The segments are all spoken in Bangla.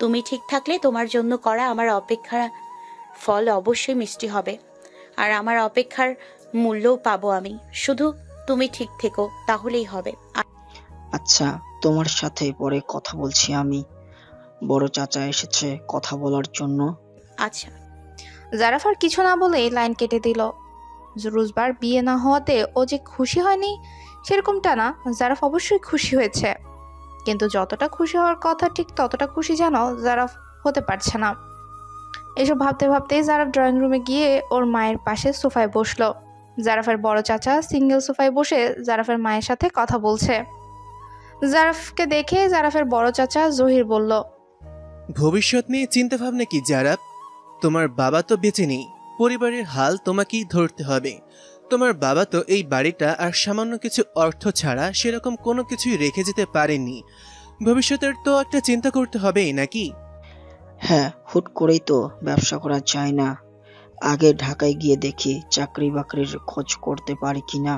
তুমি ঠিক থাকলে তোমার জন্য করা আমার অপেক্ষার ফল অবশ্যই মিষ্টি হবে, আর আমার অপেক্ষার মূল্যও পাবো আমি। শুধু তুমি ঠিক থেকো, তাহলেই হবে। আচ্ছা, তোমার সাথে পরে কথা বলছি আমি। বড় চাচা এসেছে কথা বলার জন্য। আচ্ছা। জারাফ আর কিছু না বলেই লাইন কেটে দিল। রুজবার বিয়ে না হওয়াতে ও যে খুশি হয়নি সেরকমটা না, জারাফ অবশ্যই খুশি হয়েছে, কিন্তু যতটা খুশি হওয়ার কথা ঠিক ততটা খুশি যেন জারাফ হতে পারছে না। এসব ভাবতে ভাবতেই জারাফ ড্রয়িং রুমে গিয়ে ওর মায়ের পাশে সোফায় বসলো। জারাফের বড় চাচা সিঙ্গেল সোফায় বসে জারাফের মায়ের সাথে কথা বলছে। জারাফকে দেখে জারাফের বড় চাচা জহির বলল, ভবিষ্যৎ নিয়ে চিন্তা ভাবনা কি জারাফ? তোমার বাবা তো বেঁচে নেই, পরিবারের হাল তোমাকেই ধরতে হবে। তোমার বাবা তো এই বাড়িটা আর সামান্য কিছু অর্থ ছাড়া সেরকম কোনো কিছুই রেখে যেতে পারেননি। ভবিষ্যতের তো একটা চিন্তা করতে হবেই নাকি? হ্যাঁ, হুট করেই তো ব্যবসা করা যায় না। আগে ঢাকায় গিয়ে দেখি চাকরি বাকরির খোঁজ করতে পারি কিনা।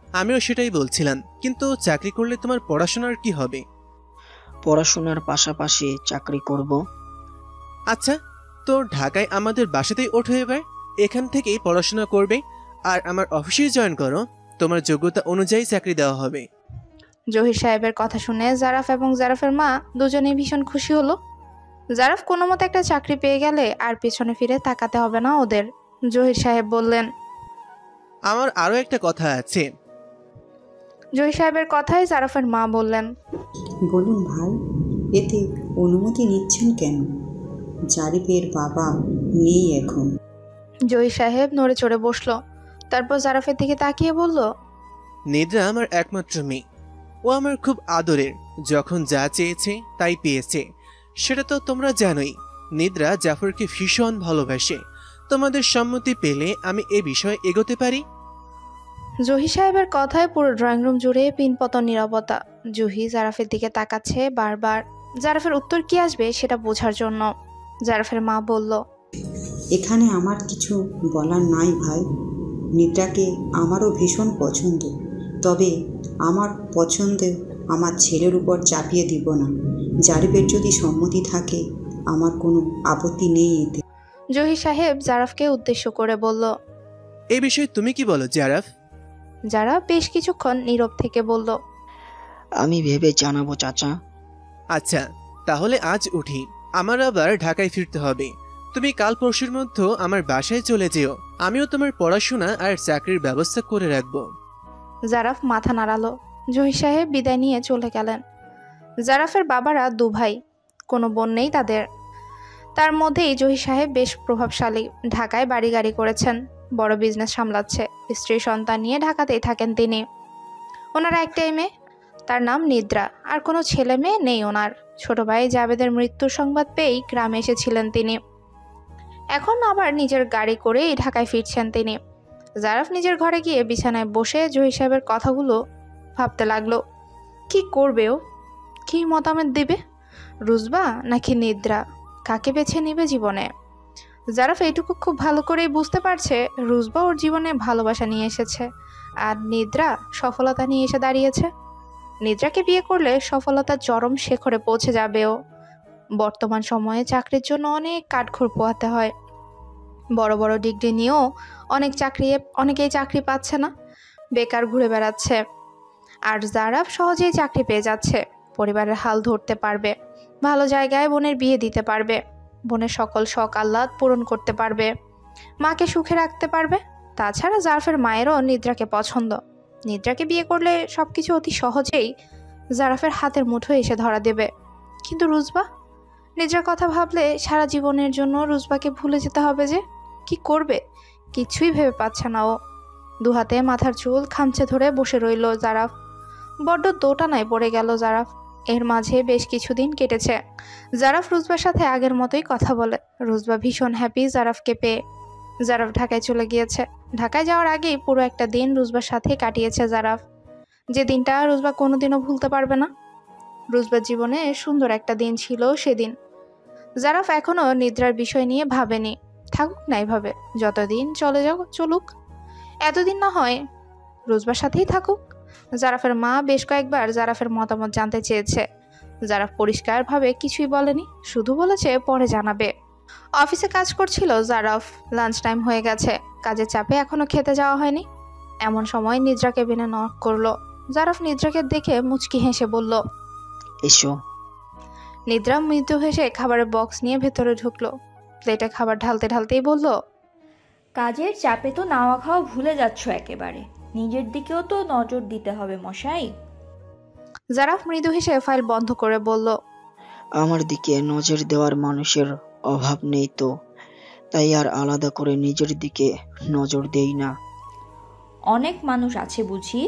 আমিও সেটাই বলছিলাম, কিন্তু চাকরি করলে তোমার পড়াশোনার কি হবে? পড়াশোনার পাশাপাশি চাকরি করব। আচ্ছা, তো ঢাকায় আমাদের বাসাতেই ওঠো এবার, এখান থেকেই পড়াশোনা করবে আর আমার অফিসে জয়েন করো। তোমার যোগ্যতা অনুযায়ী চাকরি দেওয়া হবে। জহির সাহেবের কথা শুনে জারাফ এবং জারাফের মা দুজনেই ভীষণ খুশি হলো। জারাফ কোনো মতে একটা চাকরি পেয়ে গেলে আর পেছনে ফিরে তাকাতে হবে না ওদের। জহির সাহেব বললেন, আমার আরও একটা কথা আছে। জহির সাহেবের কথায় জারাফের মা বললেন, বলুন ভাই, এতে অনুমতি নিচ্ছেন কেন? জারিফের বাবা নেই এখন। জহির সাহেব নড়ে চড়ে বসলো, তারপর জারাফের দিকে তাকিয়ে বলল, নিদ্রা আমার একমাত্র মেয়ে, ও আমার খুব আদরের। যখন যা চেয়েছে তাই পেয়েছে, সেটা তো তোমরা জানোই। নিদ্রা জাফরকে ভীষণ ভালোবাসে। তোমাদের সম্মতি পেলে আমি এ বিষয়ে এগোতে পারি। জহির সাহেবের কথায় পুরো ড্রয়িং রুম জুড়ে পিনপতন নীরবতা। জুহি জারাফের দিকে তাকাচ্ছে বারবার, জারাফের উত্তর কি আসবে সেটা বোঝার জন্য। জারাফের মা বলল, এখানে আমার কিছু বলার নাই ভাই। নিদ্রাকে আমারও ভীষণ পছন্দ, তবে আমার পছন্দে আমার ছেলের উপর চাপিয়ে দিব না। জারিফের যদি সম্মতি থাকে আমার কোনো আপত্তি নেই এতে। জহির সাহেব জারাফকে উদ্দেশ্য করে বলল, এই বিষয়ে তুমি কি বলো জারাফ? জারাফ বেশ কিছুক্ষণ নীরব থেকে বলল, আমি ভেবে জানাবো চাচা। আচ্ছা, তাহলে আজ উঠি, আমার আবার ঢাকায় ফিরতে হবে। তুমি কাল পরশুর মধ্যে আমার বাসায় চলে যেও, আমিও তোমার পড়াশোনা আর চাকরির ব্যবস্থা করে রাখবো। জারাফ মাথা নাড়ালো। জহির সাহেব বিদায় নিয়ে চলে গেলেন। জারাফের বাবারা দু ভাই, কোনো বোন নেই তাদের। তার মধ্যেই জহির সাহেব বেশ প্রভাবশালী, ঢাকায় বাড়ি গাড়ি করেছেন, বড় বিজনেস সামলাচ্ছে, স্ত্রী সন্তান নিয়ে ঢাকাতেই থাকেন তিনি। ওনার একটাই মেয়ে, তার নাম নিদ্রা, আর কোনো ছেলে মেয়ে নেই ওনার। ছোট ভাই জাবেদের মৃত্যুর সংবাদ পেয়েই গ্রামে এসেছিলেন তিনি, এখন আবার নিজের গাড়ি করেই ঢাকায় ফিরছেন তিনি। জারাফ নিজের ঘরে গিয়ে বিছানায় বসে জহির সাহেবের কথাগুলো ভাবতে লাগলো। কি করবে ও, কি মতামত দেবে? রুজবা নাকি নিদ্রা, কাকে বেছে নিবে জীবনে? জারাফ এইটুকু খুব ভালো করেই বুঝতে পারছে, রুজবা ওর জীবনে ভালোবাসা নিয়ে এসেছে, আর নিদ্রা সফলতা নিয়ে এসে দাঁড়িয়েছে। নিদ্রাকে বিয়ে করলে সফলতার চরম শিখরে পৌঁছে যাবে ও। বর্তমান সময়ে চাকরির জন্য অনেক কাঠখড় পোহাতে হয়, বড় বড় ডিগ্রি নিয়েও অনেকেই চাকরি পাচ্ছে না, বেকার ঘুরে বেড়াচ্ছে। আর জারাফ সহজেই চাকরি পেয়ে যাচ্ছে, পরিবারের হাল ধরতে পারবে, ভালো জায়গায় বোনের বিয়ে দিতে পারবে, বোনের সকল শখ আহ্লাদ পূরণ করতে পারবে, মাকে সুখে রাখতে পারবে। তাছাড়া জারাফের মায়েরও নিদ্রাকে পছন্দ। নিদ্রাকে বিয়ে করলে সবকিছু অতি সহজেই জারাফের হাতের মুঠোয় এসে ধরা দেবে। কিন্তু রুজবা, নিদ্রার কথা ভাবলে সারা জীবনের জন্য রুজবাকে ভুলে যেতে হবে যে। কি করবে কিছুই ভেবে পাচ্ছে না ও। দুহাতে মাথার চুল খামচে ধরে বসে রইল জারাফ। বড্ড দোটানায় পড়ে গেল জারাফ। এর মাঝে বেশ কিছুদিন কেটেছে। জারাফ রুজবার সাথে আগের মতোই কথা বলে। রুজবা ভীষণ হ্যাপি জারাফকে পেয়ে। জারাফ ঢাকায় চলে গিয়েছে। ঢাকায় যাওয়ার আগেই পুরো একটা দিন রুজবার সাথে কাটিয়েছে জারাফ, যে দিনটা রুজবা কোনোদিনও ভুলতে পারবে না। রুজবার জীবনে সুন্দর একটা দিন ছিল সেদিন। জারাফ এখনো নিদ্রার বিষয় নিয়ে ভাবেনি, থাকুক না এভাবে, যতদিন চলে যাও চলুক, এতদিন না হয় রুজবার সাথেই থাকুক। জারাফের মা বেশ কয়েকবার জারাফের মতামত জানতে চেয়েছে। জারাফ পরিষ্কারভাবে কিছুই বলেনি, শুধু বলেছে পরে জানাবে। অফিসে কাজ করছিল জারাফ। লাঞ্চ টাইম হয়ে গেছে, কাজের চাপে এখনো খেতে যাওয়া হয়নি। এমন সময় নিদ্রা কেবিনে নক করলো। জারাফ নিদ্রাকে দেখে মুচকি হেসে বলল, এসো। নিদ্রা মৃদু হেসে খাবারের বক্স নিয়ে ভেতরে ঢুকলো। প্লেটে খাবার ঢালতে ঢালতেই বলল, কাজের চাপে তো নাওয়া খাওয়া ভুলে যাচ্ছ একেবারে। নিজের দিকেও তো নজর দিতে হবে মশাই। জারাফ মৃদু হেসে ফাইল বন্ধ করে বলল, আমার দিকে নজর দেওয়ার মানুষের অভাব নেই তো, তাই আর আলাদা করে নিজের দিকে নজর দেই না। অনেক মানুষ আছে বুঝি?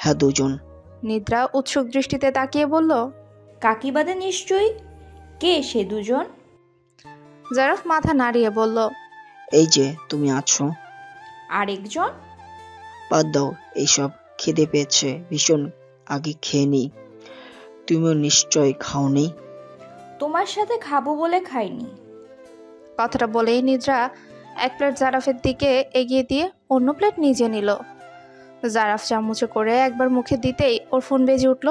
হ্যাঁ, দুজন। নিদ্রা উৎসুক দৃষ্টিতে তাকিয়ে বলল, কাকিবাদে নিশ্চয়ই। কে সে দুজন? জারাফ মাথা নাড়িয়ে বলল, এই যে তুমি আছো। আরেকজন? বাদ দাও এইসব, খিদে পেয়েছে ভীষণ, আগে খেয়ে নি। তুমিও নিশ্চয় খাওনি। তোমার সাথে খাবো বলে খাইনি। কথাটা বলেই নিদ্রা এক প্লেট জারাফের দিকে এগিয়ে দিয়ে অন্য প্লেট নিজে নিল। জারাফ চামচে করে একবার মুখে দিতেই ওর ফোন বেজে উঠল।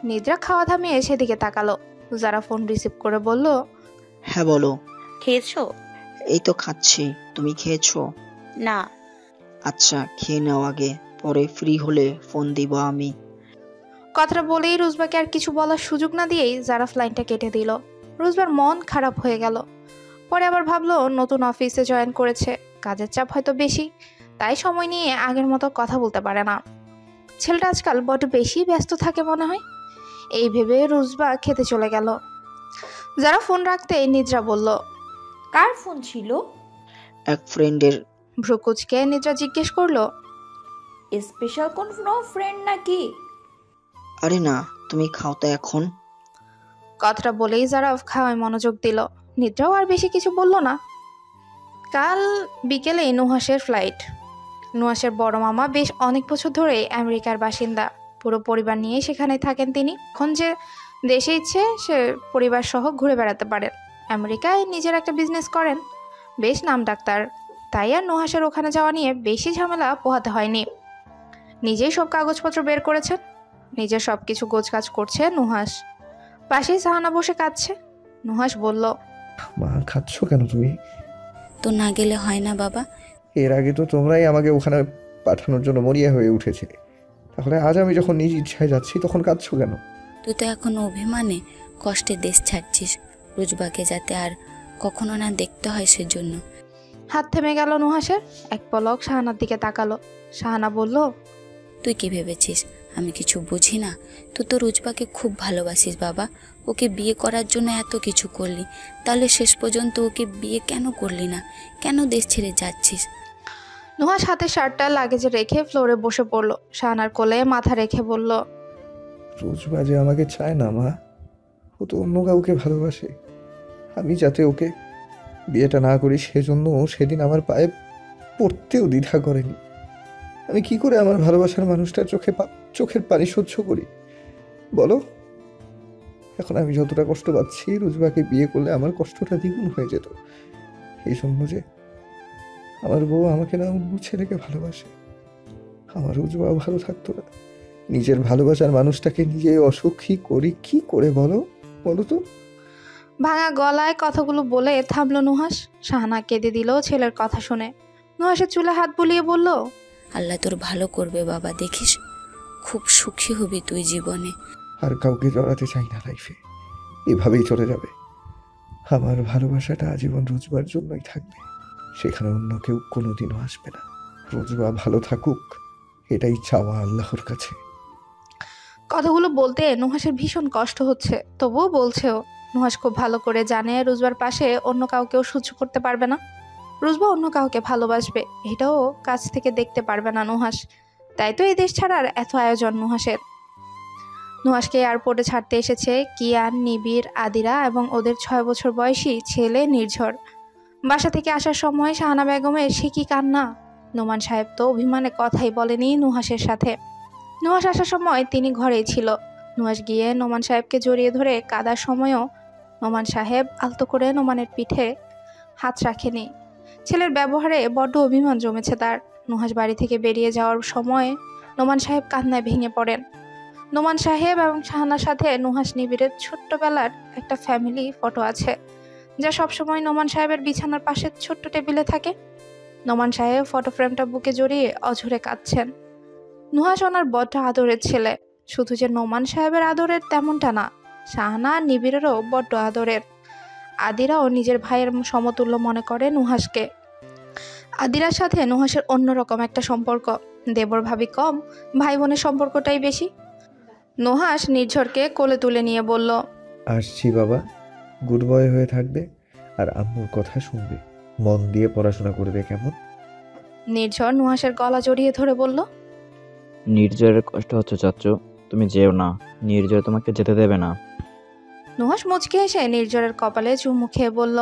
নিদ্রা খাওয়া থামিয়ে সেদিকে তাকালো। জারাফ ফোন রিসিভ করে বলল, হ্যাঁ বলো। খেয়েছো? এই তো খাচ্ছি, তুমি খেয়েছো? না। আচ্ছা খেয়ে নাও আগে, পরে ফ্রি হলে ফোন দিব আমি। কথাটা বলেই রুজবাকে আর কিছু বলার সুযোগ না দিয়েই জারাফ লাইনটা কেটে দিল। রুজবার মন খারাপ হয়ে গেল। পরে আবার ভাবলো নতুন অফিসে জয়েন করেছে, কাজের চাপ হয়তো বেশি, তাই সময় নিয়ে আগের মতো কথা বলতে পারে না। ছেলেটা আজকাল বড্ড বেশি ব্যস্ত থাকে মনে হয়। এই ভেবে রুজবা খেতে চলে গেল। যারা ফোন রাখতেই নিদ্রা বলল, কার ফোন ছিল? এক ফ্রেন্ডের। ভ্রুকুচকে নিদ্রা জিজ্ঞেস করলো, স্পেশাল কোনো ফ্রেন্ড নাকি? আরে না, তুমি খাও তো এখন। কথাটা বলেই জারাফ খাওয়ায় মনোযোগ দিল। নিদ্রাও আর বেশি কিছু বলল না। কাল বিকেলে নুহাসের ফ্লাইট। নুহাসের বড় মামা বেশ অনেক বছর ধরে আমেরিকার বাসিন্দা, পুরো পরিবার নিয়ে সেখানে থাকেন তিনি। এখন যে দেশে ইচ্ছে সে পরিবার সহ ঘুরে বেড়াতে পারেন। আমেরিকায় নিজের একটা বিজনেস করেন, বেশ নাম ডাক্তার, তাই আর নুহাসের ওখানে যাওয়া নিয়ে বেশি ঝামেলা পোহাতে হয়নি। নিজেই সব কাগজপত্র বের করেছেন, নিজের সব কিছু গোছগাছ করছে নুহাস। পাশেই সাহানা বসে কাঁদছে। নুহাস বলল, মা খাচ্ছ কেন তুমি? তো না গেলে হয় না বাবা। এর আগে তো তোমরাই আমাকে ওখানে পাঠানোর জন্য মরিয়া হয়ে উঠেছে, তাহলে আজ আমি যখন নিজ ইচ্ছায় যাচ্ছি তখন কাঁদছো কেন? তুই তো এখন অভিমানে কষ্টে দেশ ছাড়ছিস, রুজবাকে যাতে আর কখনো না দেখতে হয় সেজন্য। হাত থেমে গেল নুহাসের। এক পলক শাহানার দিকে তাকালো। শাহানা বলল, তুই কি ভেবেছিস আমি কিছু বুঝি না? তুই তো রুজবাকে খুব ভালোবাসিস বাবা, ওকে বিয়ে করার জন্য এত কিছু করলি, তাহলে শেষ পর্যন্ত ওকে বিয়ে কেন করলি না? কেন দেশ ছেড়ে যাচ্ছিস? নুহাস হাতে শার্টটা লাগেজে রেখে ফ্লোরে বসে পড়ল। শাহানার কোলে মাথা রেখে বলল, রোজবা যে আমাকে চায় না মা, ও তো অন্য কাউকে ভালোবাসে। আমি যাতে ওকে বিয়েটা না করি সেজন্য সেদিন আমার পায়ে পড়তেও দ্বিধা করেনি। আমি কি করে আমার ভালোবাসার মানুষটার চোখের পানি সহ্য করি বলো? এখন আমি যতটা কষ্ট পাচ্ছি, রুজবাকে বিয়ে করলে আমার কষ্টটা দ্বিগুণ হয়ে যেত। এই জন্য যে আমার বউ আমাকে না অন্য ছেলেকে ভালোবাসে, আমার রুজবা ভালো থাকতো না। নিজের ভালোবাসার মানুষটাকে নিজে অসুখী করি কি করে বলো তো? ভাঙা গলায় কথাগুলো বলে থামলো নুহাস। শাহানা কেঁদে দিল ছেলের কথা শুনে। নুহাসের চুলে হাত বুলিয়ে বলল, আল্লাহ তোর ভালো করবে বাবা, দেখিস খুব সুখী হবি তুই জীবনে। আর কাউকে জড়াতে চাই না লাইফে, এভাবেই চলে যাবে। আমার ভালোবাসাটা আজীবন রুজবার জন্যই থাকবে, সেখানে অন্য কেউ কোনোদিনও আসবে না। রুজবা ভালো থাকুক, এটাই চাওয়া আল্লাহর কাছে। কথাগুলো বলতে নুহাসের ভীষণ কষ্ট হচ্ছে, তবুও বলছেও। নুহাস খুব ভালো করে জানে রুজবার পাশে অন্য কাউকেও সহ্য করতে পারবে না। রুজবা অন্য কাউকে ভালোবাসবে, এটাও কাছ থেকে দেখতে পারবে না নুহাস। তাই তো এই দেশ ছাড়ার এত আয়োজন নুহাসের। নুহাসকে এয়ারপোর্টে ছাড়তে এসেছে কিয়ান, নিবিড়, আদিরা এবং ওদের 6 বছর বয়সী ছেলে নির্ঝর। বাসা থেকে আসার সময় শাহানা বেগমের সে কি কান্না! নোমান সাহেব তো অভিমানে কথাই বলেনি নুহাসের সাথে। নুহাস আসার সময় তিনি ঘরেই ছিল। নুহাস গিয়ে নোমান সাহেবকে জড়িয়ে ধরে কাদার সময়ও নোমান সাহেব আলতো করে নোমানের পিঠে হাত রাখেনি। ছেলের ব্যবহারে বড্ড অভিমান জমেছে তার। নুহাস বাড়ি থেকে বেরিয়ে যাওয়ার সময় নোমান সাহেব কান্নায় ভেঙে পড়েন। নোমান সাহেব এবং শাহানার সাথে নুহাস নিবিড়ের ছোট্টবেলার একটা ফ্যামিলি ফটো আছে, যা সবসময় নোমান সাহেবের বিছানার পাশে ছোট্ট টেবিলে থাকে। নোমান সাহেব ফটো ফ্রেমটা বুকে জড়িয়ে অঝরে কাঁদছেন। নুহাস ওনার বড্ড আদরের ছেলে। শুধু যে নোমান সাহেবের আদরের তেমনটা না, শাহানা আর নিবিড়েরও বড্ড আদরের। আদিরাও নিজের ভাইয়ের সমতুল্য মনে করে নুহাসকে। আদিরার সাথে নুহাসের অন্যরকম একটা সম্পর্ক। দেবর ভাবি কম, ভাই বোনের সম্পর্কটাই বেশি। নুহাস নির্ঝরকে কোলে তুলে নিয়ে বলল, আসছি বাবা, গুড বয় হয়ে থাকবে আর আম্মুর কথা শুনবে, মন দিয়ে পড়াশোনা করবে, কেমন? নির্ঝর নুহাসের গলা জড়িয়ে ধরে বলল, নির্জরের কষ্ট হচ্ছে চাচ্চু, তুমি যেও না, নির্জর তোমাকে যেতে দেবে না। নুহাস মুচকে এসে নির্ঝরের কপালে চুমু খেয়ে বলল,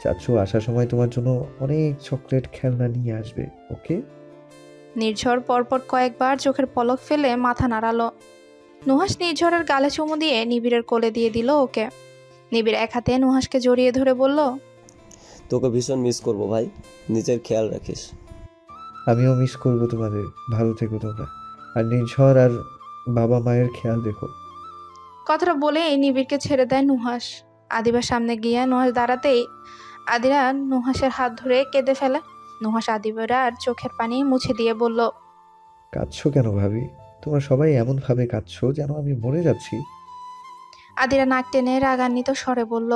চাচু আসার সময় তোমার জন্য অনেক চকলেট খেলনা নিয়ে আসবে, ওকে? নির্ঝর পরপর কয়েকবার চোখের পলক ফেলে মাথা নাড়ালো। নুহাস নির্ঝরের গালে চুমু দিয়ে নিবিড়ের কোলে দিয়ে দিল ওকে। নিবিড় এক হাতে নুহাসকে জড়িয়ে ধরে বলল, তোকে ভীষণ মিস করবো ভাই, নিজের খেয়াল রাখিস। আমিও মিস করবো তোমাদের, ভালো থেকো তোমরা, আর নির্ঝর আর বাবা মায়ের খেয়াল দেখো। কথাটা বলে নিবিড়কে ছেড়ে দেয় নুহাস। আদিবার সামনে গিয়ে নুহাস দাঁড়াতেই আদিরা নুহাসের হাত ধরে কেঁদে ফেলে। নুহাস আদিবার আর চোখের পানি মুছে দিয়ে বলল, কাঁদছো কেন ভাবি? তোমরা সবাই এমন ভাবে কাঁদছো যেন আমি মরে যাচ্ছি। আদিরা নাক টেনে রাগান্বিত স্বরে বলল,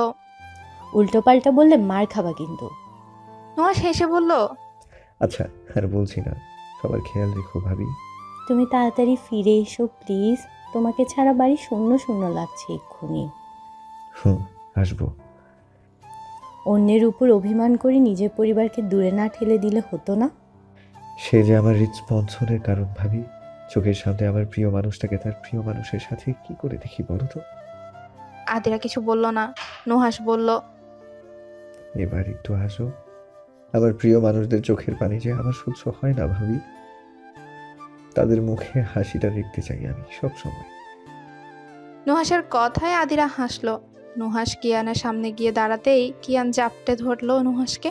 উল্টো পাল্টা বললে মার খাবা কিন্তু। নুহাস হেসে বলল, আচ্ছা আর বলছি না, সবার খেয়াল রেখো ভাবি। তুমি তাড়াতাড়ি ফিরে এসো প্লিজ, তোমাকে ছাড়া বাড়ি শূন্য শূন্য লাগছে এক্ষুনি। আসবো। অন্যের উপর অভিমান করে নিজের পরিবারকে দূরে না ঠেলে দিলে হতো না? সে যে আমার হৃদস্পন্দনের কারণ ভাবি। চোখের সামনে আমার প্রিয় মানুষটাকে তার প্রিয় মানুষের সাথে কি করে দেখি বলো তো? আদিরা কিছু বলল না। নুহাস বলল, এবার একটু হাসো। আমার প্রিয় মানুষদের চোখের পানি যে আমার সহ্য হয় না ভাবি। তাদের মুখে হাসিটা দেখতে চাই আমি সব সময়। নুহাসের কথায় আদিরা হাসলো। নুহাস কিয়ানের সামনে গিয়ে দাঁড়াতেই কিয়ান জাপটে ধরলো নুহাসকে।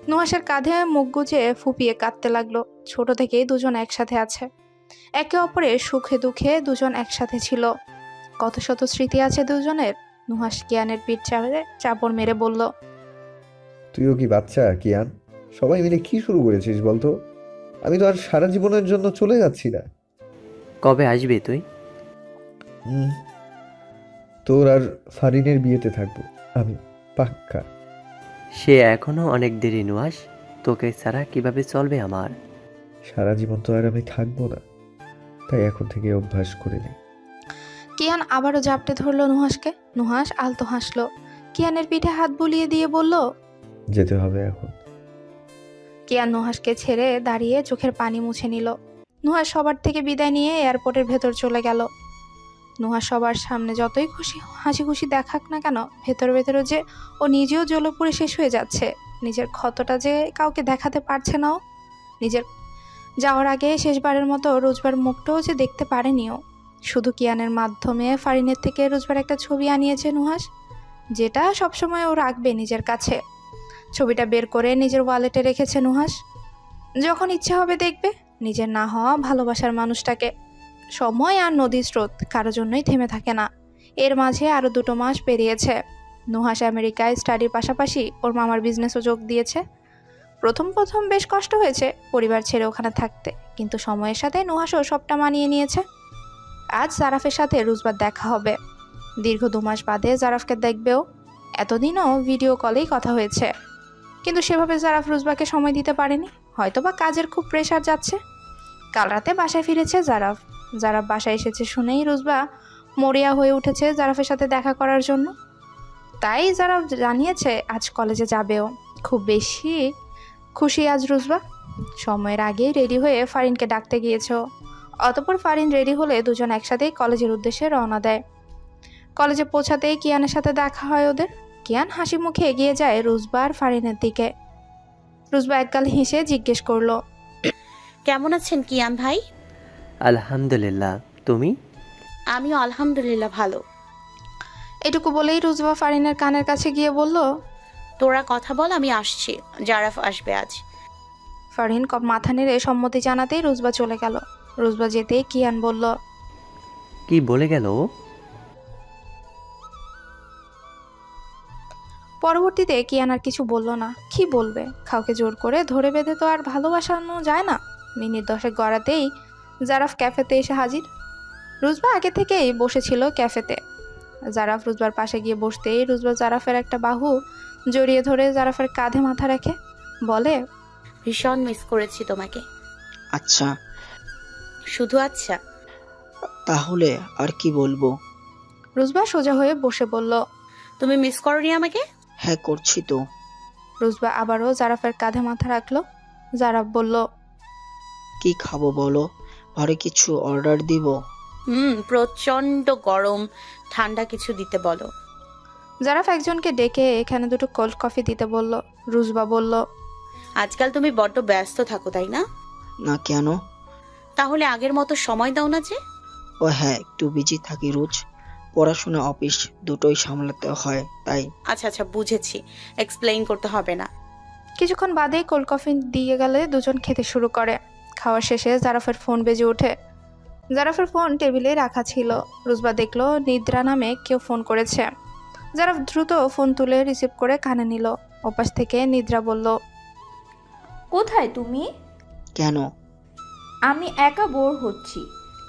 নুহাসের কাঁধে মুখ গুজে ফুপিয়ে কাঁদতে লাগলো। ছোট থেকেই দুজন একসাথে আছে, একে অপরের সুখে দুঃখে দুজন একসাথে ছিল। কত শত স্মৃতি আছে দুজনের। নুহাস কিয়ানের পিঠ চাপড় মেরে বলল, তুইও কি বাচ্চা কিয়ান? সবাই মিলে কি শুরু করেছিস বলতো? আমি তো আর সারা জীবনের জন্য চলে যাচ্ছি না। কবে আসবি তুই? তোর আর ফারিনের বিয়েতে থাকবো আমি, পাক্কা। সে এখনো অনেক দেরি নুহাস, তোকে ছাড়া কিভাবে চলবে আমার? সারা জীবন তো আর আমি থাকবো না, তাই এখন থেকে অভ্যাস করে নে। কিয়ান আবারও জাপটে ধরলো নুহাসকে। নুহাস আলতো হাসলো। কিয়ানের পিঠে হাত বুলিয়ে দিয়ে বলল, যেতে হবে এখন। কিয়ান নুহাসকে ছেড়ে দাঁড়িয়ে চোখের পানি মুছে নিল। নুহাস সবার থেকে বিদায় নিয়ে এয়ারপোর্টের ভেতর চলে গেল। নুহাস সবার সামনে যতই হাসি খুশি দেখাক না কেন, ভেতরে ভেতরে যে ও নিজেও জ্বলে পুড়ে শেষ হয়ে যাচ্ছে। নিজের ক্ষতটা যে কাউকে দেখাতে পারছে না। ও নিজের যাওয়ার আগে শেষবারের মতো রোজবার মুখটাও যে দেখতে পারেনিও। শুধু কিয়ানের মাধ্যমে ফারিনের থেকে রোজবার একটা ছবি আনিয়েছে নুহাস, যেটা সবসময় ও রাখবে নিজের কাছে। ছবিটা বের করে নিজের ওয়ালেটে রেখেছে নুহাস। যখন ইচ্ছে হবে দেখবে নিজের না হওয়া ভালোবাসার মানুষটাকে। সময় আর নদীর স্রোত কারোর জন্যই থেমে থাকে না। এর মাঝে আরও 2 মাস পেরিয়েছে। নুহাস আমেরিকায় স্টাডির পাশাপাশি ওর মামার বিজনেসও যোগ দিয়েছে। প্রথম বেশ কষ্ট হয়েছে পরিবার ছেড়ে ওখানে থাকতে, কিন্তু সময়ের সাথে নুহাসও সবটা মানিয়ে নিয়েছে। আজ জারাফের সাথে রোজবার দেখা হবে। দীর্ঘ 2 মাস বাদে জারাফকে দেখবেও। এতদিনও ভিডিও কলেই কথা হয়েছে, কিন্তু সেভাবে জারাফ রোজবাকে সময় দিতে পারেনি। হয়তোবা কাজের খুব প্রেশার যাচ্ছে। কাল রাতে বাসায় ফিরেছে জারাফ বাসায় এসেছে শুনেই রোজবা মরিয়া হয়ে উঠেছে জারাফের সাথে দেখা করার জন্য। তাই জারাফ জানিয়েছে আজ কলেজে যাবেও। খুব বেশি খুশি আজ রোজবা। সময়ের আগেই রেডি হয়ে ফারিনকে ডাকতে গিয়েছে। অতঃপর ফারিন রেডি হলে দুজন একসাথেই কলেজের উদ্দেশ্যে রওনা দেয়। কলেজে পৌঁছাতেই কিয়ানের সাথে দেখা হয় ওদের। কিয়ান হাসি মুখে এগিয়ে যায় রোজবা আর ফারিনের দিকে। রোজবা একগাল হেসে জিজ্ঞেস করলো, কেমন আছেন কিয়ান ভাই? আলহামদুলিল্লাহ, তুমি? আমিও আলহামদুলিল্লাহ ভালো। এটুকু বলেই রোজবা ফারিনের কানের কাছে গিয়ে বলল, তোরা কথা বল, আমি আসছি, জারাফ আসবে আজ। ফারিন মাথা নেড়ে সম্মতি জানাতেই রোজবা চলে গেল। রুজবা যেতেই কিয়ান বলল, কি বলে গেল ও? পরবর্তীতে কিয়ান আর কিছু বলল না। কি বলবে? কাউকে জোর করে ধরে বেঁধে তো আর ভালোবাসানো যায় না। মিনিট 10 গড়াতেই জারাফ ক্যাফেতে এসে হাজির। রুজবা আগে থেকেই বসেছিল ক্যাফেতে। জারাফ রুজবার পাশে গিয়ে বসতেই রুজবা জারাফের একটা বাহু জড়িয়ে ধরে জারাফের কাঁধে মাথা রেখে বলে, ভীষণ মিস করেছি তোমাকে। আচ্ছা, শুধু আচ্ছা? তাহলে আর কি বলবো? রুজবা সোজা হয়ে বসে বলল, তুমি মিস করনি আমাকে? হ্যাঁ, করছি তো। রুজবা আবারও জারাফের কাঁধে মাথা রাখলো। জারাফ বলল, কি খাবো বলো? ঘরে কিছু অর্ডার দিব? প্রচন্ড গরম, ঠান্ডা কিছু দিতে বলো। জারাফ একজনকে ডেকে এখানে 2 কোল্ড কফি দিতে বলল। রুজবা বলল, আজকাল তুমি বড্ড ব্যস্ত থাকো তাই না? না, কেন? তাহলে আগের মতো সময় দাও না যে? ও হ্যাঁ, একটু বিজি থাকি রোজ। পড়াশোনা, অফিস দুটোই সামলাতে হয় তাই। আচ্ছা বুঝেছি, এক্সপ্লেইন করতে হবে না। কিছুক্ষণ বাদেই কোল্ড কফি দিয়ে গেলে দুজন খেতে শুরু করে। খাওয়া শেষে জারাফের ফোন বেজে ওঠে। জারাফের ফোন টেবিলে রাখা ছিল। রুজবা দেখলো নিদ্রা নামে কেউ ফোন করেছে। জারাফ দ্রুত ফোন তুলে রিসিভ করে কানে নিল। ওপাশ থেকে নিদ্রা বলল, কোথায় তুমি? কেন? আমি একা বোর হচ্ছি।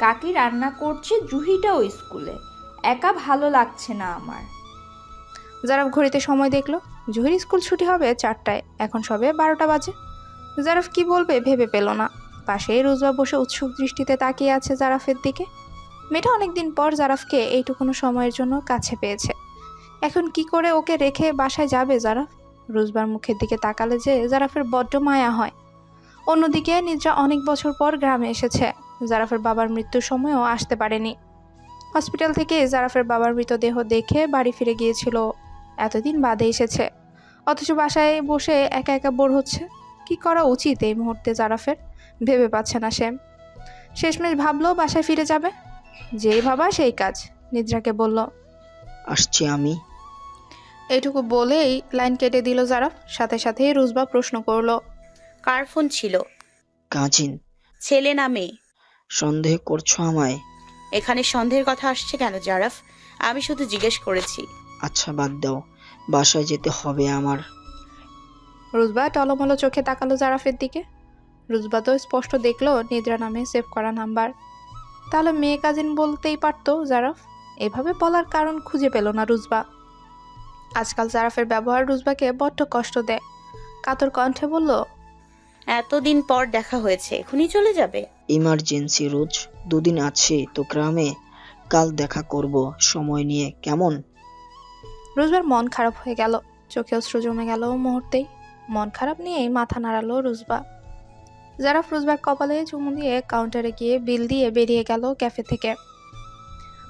কাকি রান্না করছে, জুহিটাও স্কুলে। একা ভালো লাগছে না আমার। জারাফ ঘড়িতে সময় দেখলো। জুহির স্কুল ছুটি হবে 4টায়, এখন সবে 12টা বাজে। জারাফ কি বলবে ভেবে পেল না। পাশেই রুজবা বসে উৎসুক দৃষ্টিতে তাকিয়ে আছে জারাফের দিকে। মেয়েটা অনেকদিন পর জারাফকে এইটুকুনো সময়ের জন্য কাছে পেয়েছে। এখন কি করে ওকে রেখে বাসায় যাবে জারাফ? রুজবার মুখের দিকে তাকালে যে জারাফের বড্ড মায়া হয়। অন্যদিকে নিদ্রা অনেক বছর পর গ্রামে এসেছে। জারাফের বাবার মৃত্যুর সময়ও আসতে পারেনি। হসপিটাল থেকে জারাফের বাবার মৃতদেহ দেখে বাড়ি ফিরে গিয়েছিল। এতদিন বাদে এসেছে, অথচ বাসায় বসে একা একা বোর হচ্ছে। কি করা উচিত এই মুহূর্তে জারাফের ভেবে পাচ্ছে না সে। শেষমেশ ভাবলো বাসায় ফিরে যাবে। যেই ভাবা সেই কাজ। নিদ্রাকে বলল, আসছি আমি। এইটুকু বলেই লাইন কেটে দিল জারাফ। সাথে সাথেই রুজবা প্রশ্ন করলো, কার ফোন ছিল? কাজিন। ছেলে না মেয়ে? সন্দেহ করছো আমায়? এখানে সন্দেহের কথা আসছে কেন জারাফ? আমি শুধু জিজ্ঞেস করেছি। আচ্ছা, বাদ দাও, বাসায় যেতে হবে আমার। রুজবা টলমলো চোখে তাকালো জারাফের দিকে। রুজবা তো স্পষ্ট দেখলো নিদ্রা নামে সেভ করা নাম্বার। তাহলে মেয়ে কাজিন বলতেই পারতো জারাফ। এভাবে বলার কারণ খুঁজে পেল না রুজবা। আজকাল জারাফের ব্যবহার রুজবাকে বড্ড কষ্ট দেয়। কাতর কণ্ঠে বলল, এতদিন পর দেখা হয়েছে, এখনই চলে যাবে? ইমার্জেন্সি রোজ, 2 দিন আছি তো গ্রামে। কাল দেখা করব সময় নিয়ে, কেমন? রুজবার মন খারাপ হয়ে গেল। চোখে অশ্রু জমে গেল মুহূর্তেই। মন খারাপ নিয়েই মাথা নাড়ালো রুজবা। জারাফ রুজবার কপালে চুমু দিয়ে কাউন্টারে গিয়ে বিল দিয়ে বেরিয়ে গেল ক্যাফে থেকে।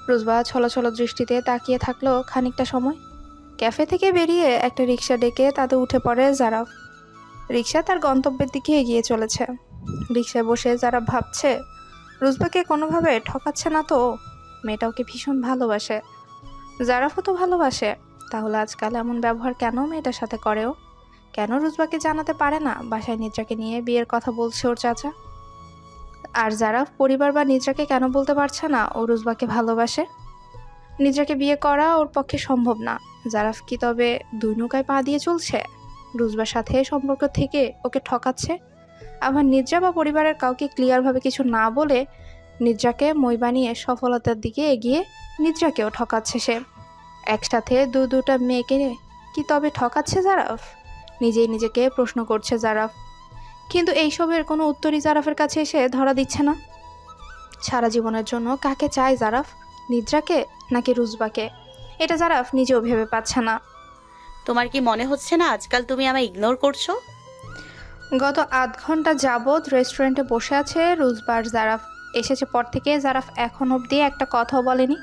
রুজবা ছলছল দৃষ্টিতে তাকিয়ে থাকলো খানিকটা সময়। ক্যাফে থেকে বেরিয়ে একটা রিক্সা ডেকে তাতে উঠে পড়ে জারাফ। রিক্সা তার গন্তব্যের দিকে এগিয়ে চলেছে। রিক্সায় বসে জারাফ ভাবছে, রুজবাকে কোনোভাবে ঠকাচ্ছে না তো? মেয়েটা ওকে ভীষণ ভালোবাসে, জারাফও তো ভালোবাসে। তাহলে আজকাল এমন ব্যবহার কেন মেয়েটার সাথে করেও? কেন রুজবাকে জানাতে পারে না বাসায় নিদ্রাকে নিয়ে বিয়ের কথা বলছে ওর চাচা? আর জারাফ পরিবার বা নিদ্রাকে কেন বলতে পারছে না ও রুজবাকে ভালোবাসে? নিদ্রাকে বিয়ে করা ওর পক্ষে সম্ভব না। জারাফ কি তবে 2 নৌকায় পা দিয়ে চলছে? রুজবার সাথে সম্পর্ক থেকে ওকে ঠকাচ্ছে, আবার নিদ্রা বা পরিবারের কাউকে ক্লিয়ারভাবে কিছু না বলে নিদ্রাকে মই বানিয়ে সফলতার দিকে এগিয়ে নিদ্রাকেও ঠকাচ্ছে সে। একসাথে দুটা মেয়েকে কি তবে ঠকাচ্ছে জারাফ? নিজেই নিজেকে প্রশ্ন করছে জারাফ। কিন্তু এইসবের কোনো উত্তরই জারাফের কাছে এসে ধরা দিচ্ছে না। সারা জীবনের জন্য কাকে চায় জারাফ? নিদ্রাকে নাকি রুজবাকে? এটা জারাফ নিজেও ভেবে পাচ্ছে না। তোমার কি মনে হচ্ছে না আজকাল তুমি আমায় ইগনোর করছো? গত আধ ঘন্টা যাবৎ রেস্টুরেন্টে বসে আছে রুজবা আর জারাফ। এসেছে পর থেকে জারাফ এখন অবধি একটা কথাও বলেনি।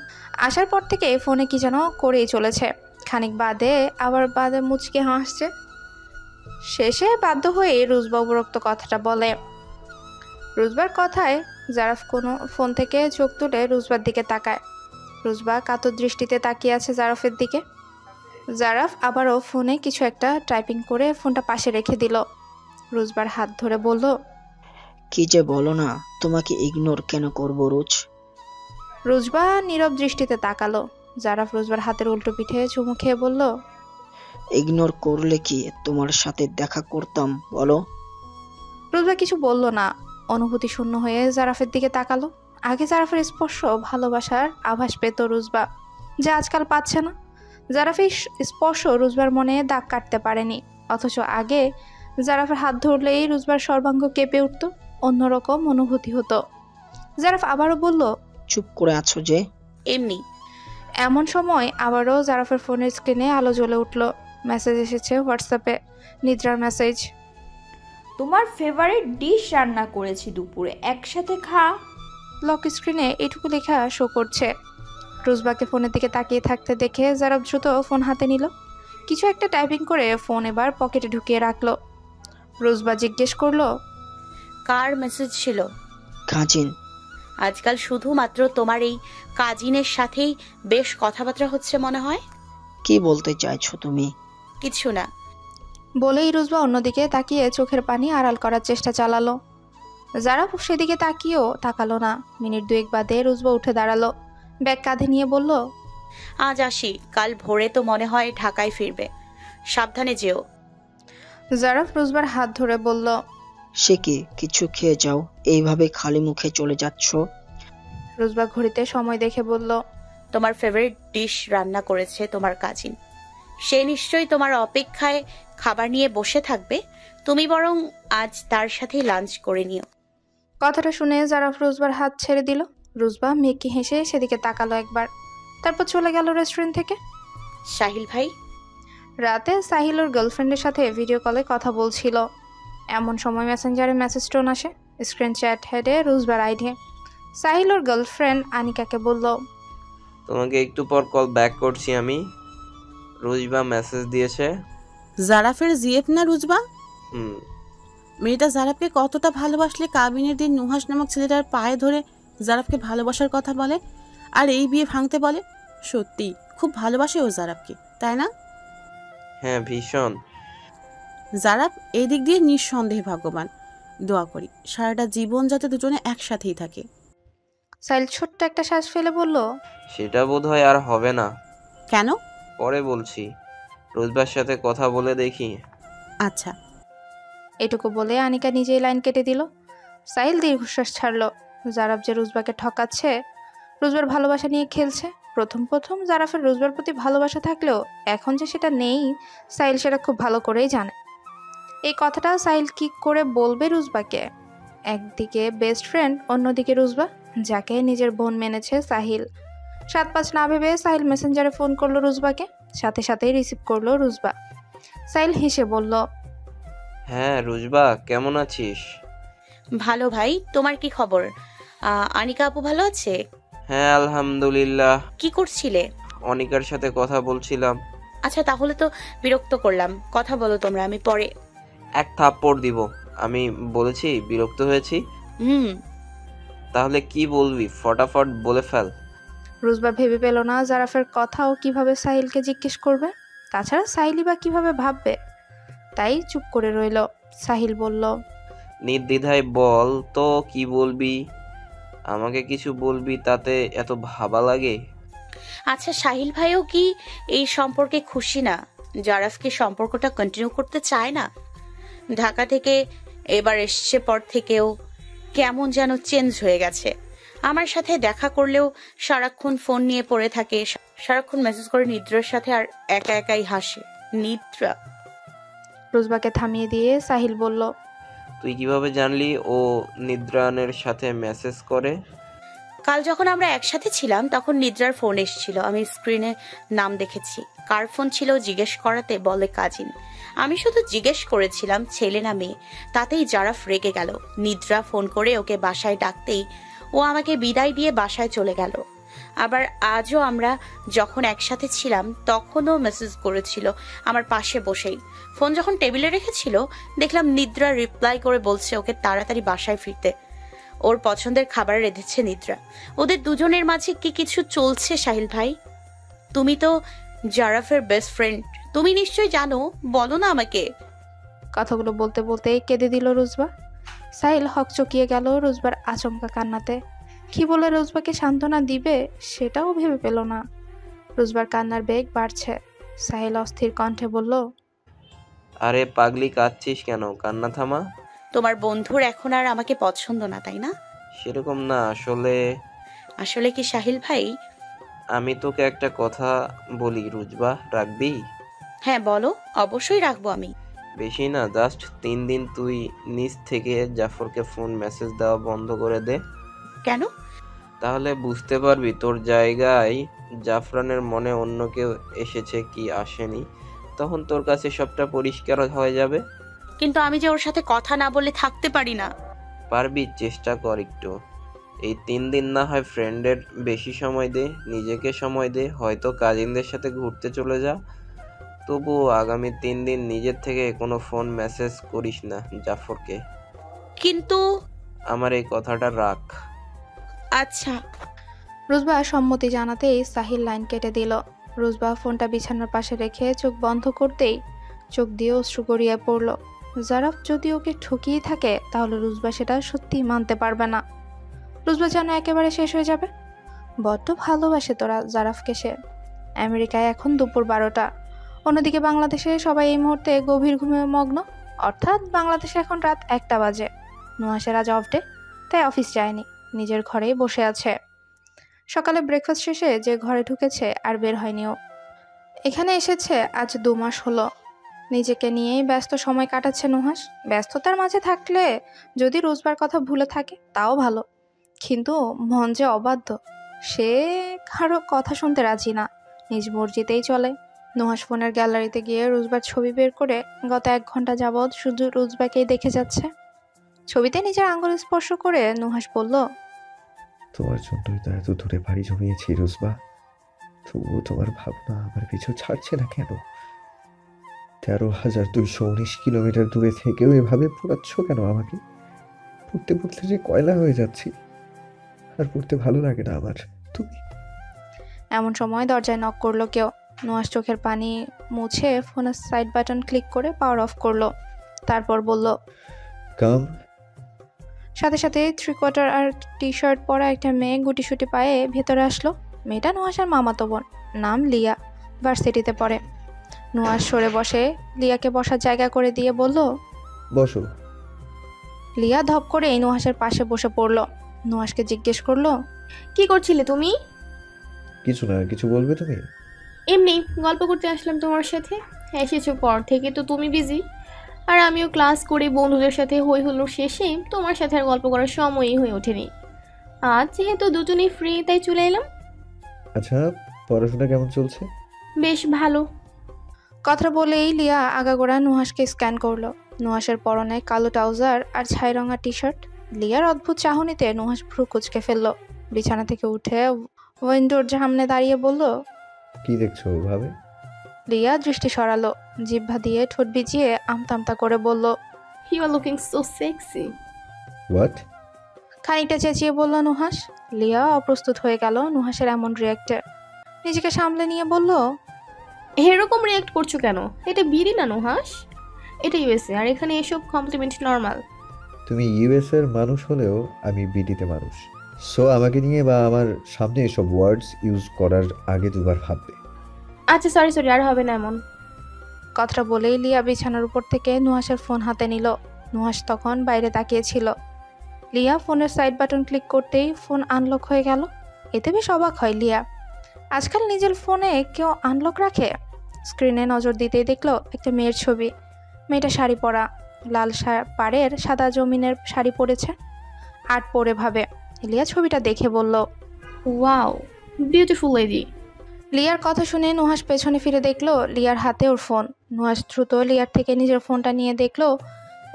আসার পর থেকে ফোনে কি যেন করেই চলেছে। খানিক বাদে আবার মুচকে হাসছে। শেষে বাধ্য হয়ে রুজবা উপরোক্ত কথাটা বলে। রুজবার কথায় জারাফ কোনো ফোন থেকে চোখ তুলে রুজবার দিকে তাকায়। রুজবা কাতর দৃষ্টিতে তাকিয়ে আছে জারাফের দিকে। জারাফ আবারও ফোনে কিছু একটা টাইপিং করে ফোনটা পাশে রেখে দিল। রুজবার হাত ধরে বলল, কি যে বলো না, তোমাকে ইগনোর কেন করবো রোজ? রুজবা নীরব দৃষ্টিতে তাকালো। জারাফ রুজবার হাতের উল্টো পিঠে চুমু খেয়ে বলল, ইগনোর করলে কি তোমার সাথে দেখা করতাম বলো? রুজবা কিছু বলল না, অনুভূতি শূন্য হয়ে জারাফের দিকে তাকালো। আগে জারাফের স্পর্শ ভালোবাসার আভাস পেত রুজবা, যা আজকাল পাচ্ছে না। জারাফের স্পর্শ রুজবার মনে দাগ কাটতে পারেনি, অথচ আগে জারাফের হাত ধরলেই রুজবার সর্বাঙ্গ কেঁপে উঠত, অন্যরকম অনুভূতি হতো। জারাফ আবারও বলল, চুপ করে আছো যে? এমনি। এমন সময় আবারও জারাফের ফোনের স্ক্রিনে আলো জ্বলে উঠল। মেসেজ এসেছে হোয়াটসঅ্যাপে, নিদ্রার মেসেজ। তোমার ফেভারিট ডিশ রান্না করেছি দুপুরে, একসাথে খা। লক স্ক্রিনে এটুকু লেখা শো করছে। রুজবাকে ফোনের দিকে তাকিয়ে থাকতে দেখে জারাফ দ্রুত ফোন হাতে নিল। কিছু একটা টাইপিং করে ফোন এবার পকেটে ঢুকিয়ে রাখলো। রুজবা জিজ্ঞেস করলো, কার মেসেজ ছিল? কাজিন। আজকাল শুধুমাত্র তোমার এই কাজিনের সাথেই বেশ কথাবার্তা হচ্ছে মনে হয়। কি বলতে চাইছো তুমি? কিছু না। বলেই রুজবা অন্যদিকে তাকিয়ে চোখের পানি আড়াল করার চেষ্টা চালালো। জারাফ সেদিকে তাকিয়েও তাকালো না। মিনিট দুয়েক বাদে রুজবা উঠে দাঁড়ালো, ব্যাগ কাঁধে নিয়ে বলল, আজ আসি, কাল ভোরে তো মনে হয় ঢাকায় ফিরবে, সাবধানে যেও। জারাফ রুজবার হাত ধরে বলল, সে কি, কিছু খেয়ে যাও, এইভাবে খালি মুখে চলে যাচ্ছ? রুজবা ঘড়িতে সময় দেখে বলল, তোমার ফেভারিট ডিশ রান্না করেছে তোমার কাজিন, সে নিশ্চয়ই তোমার অপেক্ষায় খাবার নিয়ে বসে থাকবে, তুমি বরং আজ তার সাথেই লাঞ্চ করে নিও। কথাটা শুনে জারাফ রুজবার হাত ছেড়ে দিল। রুজবা মেকি হেসে সেদিকে তাকালো একবার, তারপর চলে গেল রেস্টুরেন্ট থেকে। সাহিল ভাই? রাতে সাহিল ওর গার্লফ্রেন্ডের সাথে ভিডিও কলে কথা বলছিল। এমন সময় মেসেঞ্জারে মেসেজ টোন আসে। স্ক্রিন চ্যাট হেডে রুজবার আইডি। সাহিল ওর গার্লফ্রেন্ড আনিকাকে বলল, তোমাকে একটু পর কল ব্যাক করছি আমি। রুজবা মেসেজ দিয়েছে। জারাফের জিএফ না রুজবা? হুম। মেয়েটা জারাফকে কতটা ভালোবাসলে কাবিনের দিন নুহাস নামক ছেলেটার পায়ে ধরে জারাফকে ভালোবাসার কথা বলে, আর এই বিয়ে ভাঙতে বলে। সত্যি খুব ভালোবাসে ও জারাফকে, তাই না? হ্যাঁ, ভীষণ। জারাফ এই দিক দিয়ে নিঃসন্দেহে ভাগ্যবান। দোয়া করি সারাটা জীবন যাতে দুজনে একসাথেই থাকে। সাহিল ছোট্ট একটা শ্বাস ফেলে বলল, সেটা বোধহয় আর হবে না। কেন? পরে বলছি, রুজবার সাথে কথা বলে দেখি। আচ্ছা। এটুকু বলে আনিকা নিজেই লাইন কেটে দিল। সাহিল দীর্ঘশ্বাস ছাড়ল। জারাফ যে রুজবাকে ঠকাচ্ছে, রুজবার ভালোবাসা নিয়ে খেলছে। প্রথম প্রথম জারাফের রুজবার প্রতি ভালোবাসা থাকলেও এখন যে সেটা নেই, সাহিল সেটা খুব ভালো করেই জানে। এই কথাটা সাহিল কি করে বলবে রুজবাকে? একদিকে বেস্ট ফ্রেন্ড, অন্যদিকে রুজবা, যাকে নিজের বোন মেনেছে সাহিল। 7-5 না ভেবে সাহিল মেসেঞ্জারে ফোন করলো রুজবাকে। সাথে সাথেই রিসিভ করলো রুজবা। সাহিল হেসে বলল, হ্যাঁ রুজবা, কেমন আছিস? ভালো ভাই, তোমার কি খবর? আনিকা আপু ভালো আছে? হ্যাঁ আলহামদুলিল্লাহ। কি করছিলে? অনিকার সাথে কথা বলছিলাম। আচ্ছা, তাহলে তো বিরক্ত করলাম, কথা বলো তোমরা, আমি পরে। এক থাপ্পড় দিব। আমি বলেছি বিরক্ত হয়েছি? তাহলে কি বলবি, ফটাফট বলে ফেল। রুজবা ভেবে পেল না জারাফের কথাও কিভাবে সাহিলকে জিজ্ঞেস করবে, তাছাড়া সাহিলই বা কিভাবে ভাববে, তাই চুপ করে রইল। সাহিল বলল, নির্দ্বিধায় বল তো, কি বলবি? আমাকে কিছু বলবি তাতে এত ভাবা লাগে? আচ্ছা, সাহিল ভাইও কি এই সম্পর্কে খুশি না? জারাফ কি সম্পর্কটা কন্টিনিউ করতে চায় না? ঢাকা থেকে এবার এসছে পর থেকেও কেমন যেন চেঞ্জ হয়ে গেছে। আমার সাথে দেখা করলেও সারাক্ষণ ফোন নিয়ে পড়ে থাকে, সারাক্ষণ মেসেজ করে নিদ্রার সাথে, আর একা একাই হাসে। নিদ্রা। রুজবাকে থামিয়ে দিয়ে সাহিল বলল, তুই কিভাবে জানলি ও নিদ্রানের সাথে মেসেজ করে? কাল যখন আমরা একসাথে ছিলাম তখন নিদ্রার ফোন এসেছিল, আমি স্ক্রিনে নাম দেখেছি। কার ফোন ছিল জিজ্ঞেস করাতে বলে কাজিন। আমি শুধু জিজ্ঞেস করেছিলাম ছেলে না মেয়ে, তাতেই জারাফ রেগে গেল। নিদ্রা ফোন করে ওকে বাসায় ডাকতেই ও আমাকে বিদায় দিয়ে বাসায় চলে গেল। আবার আজও আমরা যখন একসাথে ছিলাম তখনও মেসেজ করেছিল আমার পাশে বসেই। ফোন যখন টেবিলে রেখেছিল দেখলাম নিদ্রা রিপ্লাই করে বলছে ওকে তাড়াতাড়ি বাসায় ফিরতে, ওর পছন্দের খাবার রেঁধেছে নিদ্রা। ওদের দুজনের মাঝে কি কিছু চলছে সাহিল ভাই? তুমি তো জারাফের বেস্ট ফ্রেন্ড, তুমি নিশ্চয়ই জানো, বলো না আমাকে। কথাগুলো বলতে বলতে কেঁদে দিল রুজবা। সাহিল হকচকিয়ে গেল রোজবার আচমকা কান্নাতে। কি বলে রোজবাকে সান্ত্বনা দিবে সেটাও ভেবে পেল না। রোজবার কান্নার বেগ বাড়ছে। সাহিল অস্থির কণ্ঠে বলল, আরে পাগলি, কাঁদছিস কেন? কান্না থামা। তোমার বন্ধুর এখন আর আমাকে পছন্দ না, তাই না? সেরকম না, আসলে আসলে কি সাহিল ভাই? আমি তোকে একটা কথা বলি রুজবা, রাখবি? হ্যাঁ বলো, অবশ্যই রাখবো আমি। বেশি না, জাস্ট 3 দিন তুই নিজ থেকে জাফরকে ফোন মেসেজ দেওয়া বন্ধ করে দে। কেন? তাহলে বুঝতে পারবি তোর জায়গায় জাফরানের মনে অন্য কেউ এসেছে কি আসেনি, তখন তোর কাছে সবটা পরিষ্কার হয়ে যাবে। কিন্তু আমি যে ওর সাথে কথা না বলে থাকতে পারি না। পারবি, চেষ্টা কর একটু। এই 3 দিন না হয় ফ্রেন্ডের বেশি সময় দে, নিজেকে সময় দে, হয়তো কাজিনদের সাথে ঘুরতে চলে যা। তবুও আগামী 3 দিন নিজের থেকে কোনো ফোন মেসেজ করিস না জাফরকে। কিন্তু আমার এই কথাটা রাখ। আচ্ছা। রোজবা সম্মতি জানাতেই সাহিল লাইন কেটে দিল। রোজবা ফোনটা বিছানার পাশে রেখে চোখ বন্ধ করতেই চোখ দিয়ে অশ্রু গড়িয়ে পড়ল। জারাফ যদি ওকে ঠকিয়ে থাকে তাহলে রোজবা সেটা সত্যিই মানতে পারবে না। রোজবা যেন একেবারে শেষ হয়ে যাবে। বড্ড ভালোবাসে তোরা জারাফকে সে। আমেরিকায় এখন দুপুর 12টা, অন্যদিকে বাংলাদেশে সবাই এই মুহূর্তে গভীর ঘুমে মগ্ন। অর্থাৎ বাংলাদেশে এখন রাত 1টা বাজে। নুহাসের আজ অফ ডে, তাই অফিস যায়নি, নিজের ঘরেই বসে আছে। সকালে ব্রেকফাস্ট শেষে যে ঘরে ঢুকেছে আর বের হয়নিও। এখানে এসেছে আজ 2 মাস হলো। নিজেকে নিয়েই ব্যস্ত সময় কাটাচ্ছে নুহাস। ব্যস্ততার মাঝে থাকলে যদি রোজবার কথা ভুলে থাকে তাও ভালো, কিন্তু মন যে অবাধ্য, সে কারো কথা শুনতে রাজি না, নিজ মর্জিতেই চলে। নুহাস ফোনের গ্যালারিতে গিয়ে রোজবার ছবি বের করে গত 1 ঘন্টা যাবৎ শুধু রোজবাকেই দেখে যাচ্ছে। ছবিতে নিজের আঙ্গুল স্পর্শ করে নুহাস বলল, তোমার জন্যই তো এত দূরে বাড়ি জমিয়েছি রোজবা, তবুও তোমার ভাবনা আমার পিছু ছাড়ছে না কেন? 13,219 কিলোমিটার দূরে থেকেও এভাবে পোড়াচ্ছ কেন আমাকে? পড়তে পড়তে যে কয়লা হয়ে যাচ্ছি, আর পড়তে ভালো লাগে না আমার। তুমি এমন সময় দরজায় নক করলো কেউ। নুহাস চোখের পানি মুছে ফোনের সাইড বাটন ক্লিক করে পাওয়ার অফ করলো। তারপর বলল, কাম। সাথে সাথে 3/4 আর টি-শার্ট পরা একটা মেয়ে গুটিসুটি পায়ে ভেতরে আসলো। মেয়েটা নুহাসের মামাতো বোন, নাম লিয়া, ভার্সিটিতে পড়ে। নুহাস সরে বসে লিয়াকে বসার জায়গা করে দিয়ে বলল, বসো। লিয়া ধপ করে এই নুহাসের পাশে বসে পড়লো। নুহাসকে জিজ্ঞেস করলো, কি করছিলে তুমি? কিছু না, কিছু বলবে তুমি? এমনি গল্প করতে আসলাম তোমার সাথে। এসেছো পর থেকে তো তুমি বিজি, আর আমিও ক্লাস করে বন্ধুদের সাথে হই হুল্লোড় শেষে তোমার সাথে আর গল্প করার সময়ই হয়ে ওঠেনি। আজ যেহেতু দুজনেই ফ্রি, তাই চলে এলাম। আচ্ছা, পড়াশোনা কেমন চলছে? বেশ ভালো। কথা বলেই লিয়া আগাগোড়া নুহাসকে স্ক্যান করলো। নুহাসের পরনে কালো ট্রাউজার আর ছাই রঙা টি-শার্ট। লিয়ার অদ্ভুত চাহনিতে নুহাস ভ্রু কুচকে ফেললো। বিছানা থেকে উঠে উইন্ডোর সামনে দাঁড়িয়ে বলল, কি দেখছো ভাবে? লিয়া দৃষ্টি সরালো, জিহ্বা দিয়ে ঠোঁট ভিজিয়ে আমতা আমতা করে বলল, you are looking so sexy. What? খানিকটা চেঁচিয়ে বলল নুহাস। লিয়া অপ্রস্তুত হয়ে গেল নুহাসের এমন রিয়াক্টে। নিজেকে সামলে নিয়ে বলল, এরকম রিয়াক্ট করছো কেন? এটা বিড়ি না নুহাস, এটা ইউএসএ, আর এখানে এসব কমপ্লিমেন্ট নর্মাল। তুমি ইউএস এর মানুষ হলেও আমি বিডিতে মানুষ, সো আমাকে নিয়ে বা আমার সামনে এসব ওয়ার্ডস ইউজ করার আগে দুবার ভাববে। আচ্ছা সরি, আর হবে না এমন। কথাটা বলেই লিয়া বিছানার উপর থেকে নুহাসের ফোন হাতে নিল। নুহাস তখন বাইরে তাকিয়েছিল। লিয়া ফোনের সাইড বাটন ক্লিক করতেই ফোন আনলক হয়ে গেল। এতে বেশ অবাক হয় লিয়া। আজকাল নিজের ফোনে কেউ আনলক রাখে? স্ক্রিনে নজর দিতেই দেখলো একটা মেয়ের ছবি। মেয়েটা শাড়ি পরা, লাল পাড়ের সাদা জমিনের শাড়ি পরেছে। আর্ট পরে ভাবে। লিয়া ছবিটা দেখে বলল, ওয়াও, বিউটিফুল লেডি। লিয়ার কথা শুনে নুহাস পেছনে ফিরে দেখলো লিয়ার হাতে ওর ফোন। নুহাস দ্রুত লিয়ার থেকে নিজের ফোনটা নিয়ে দেখলো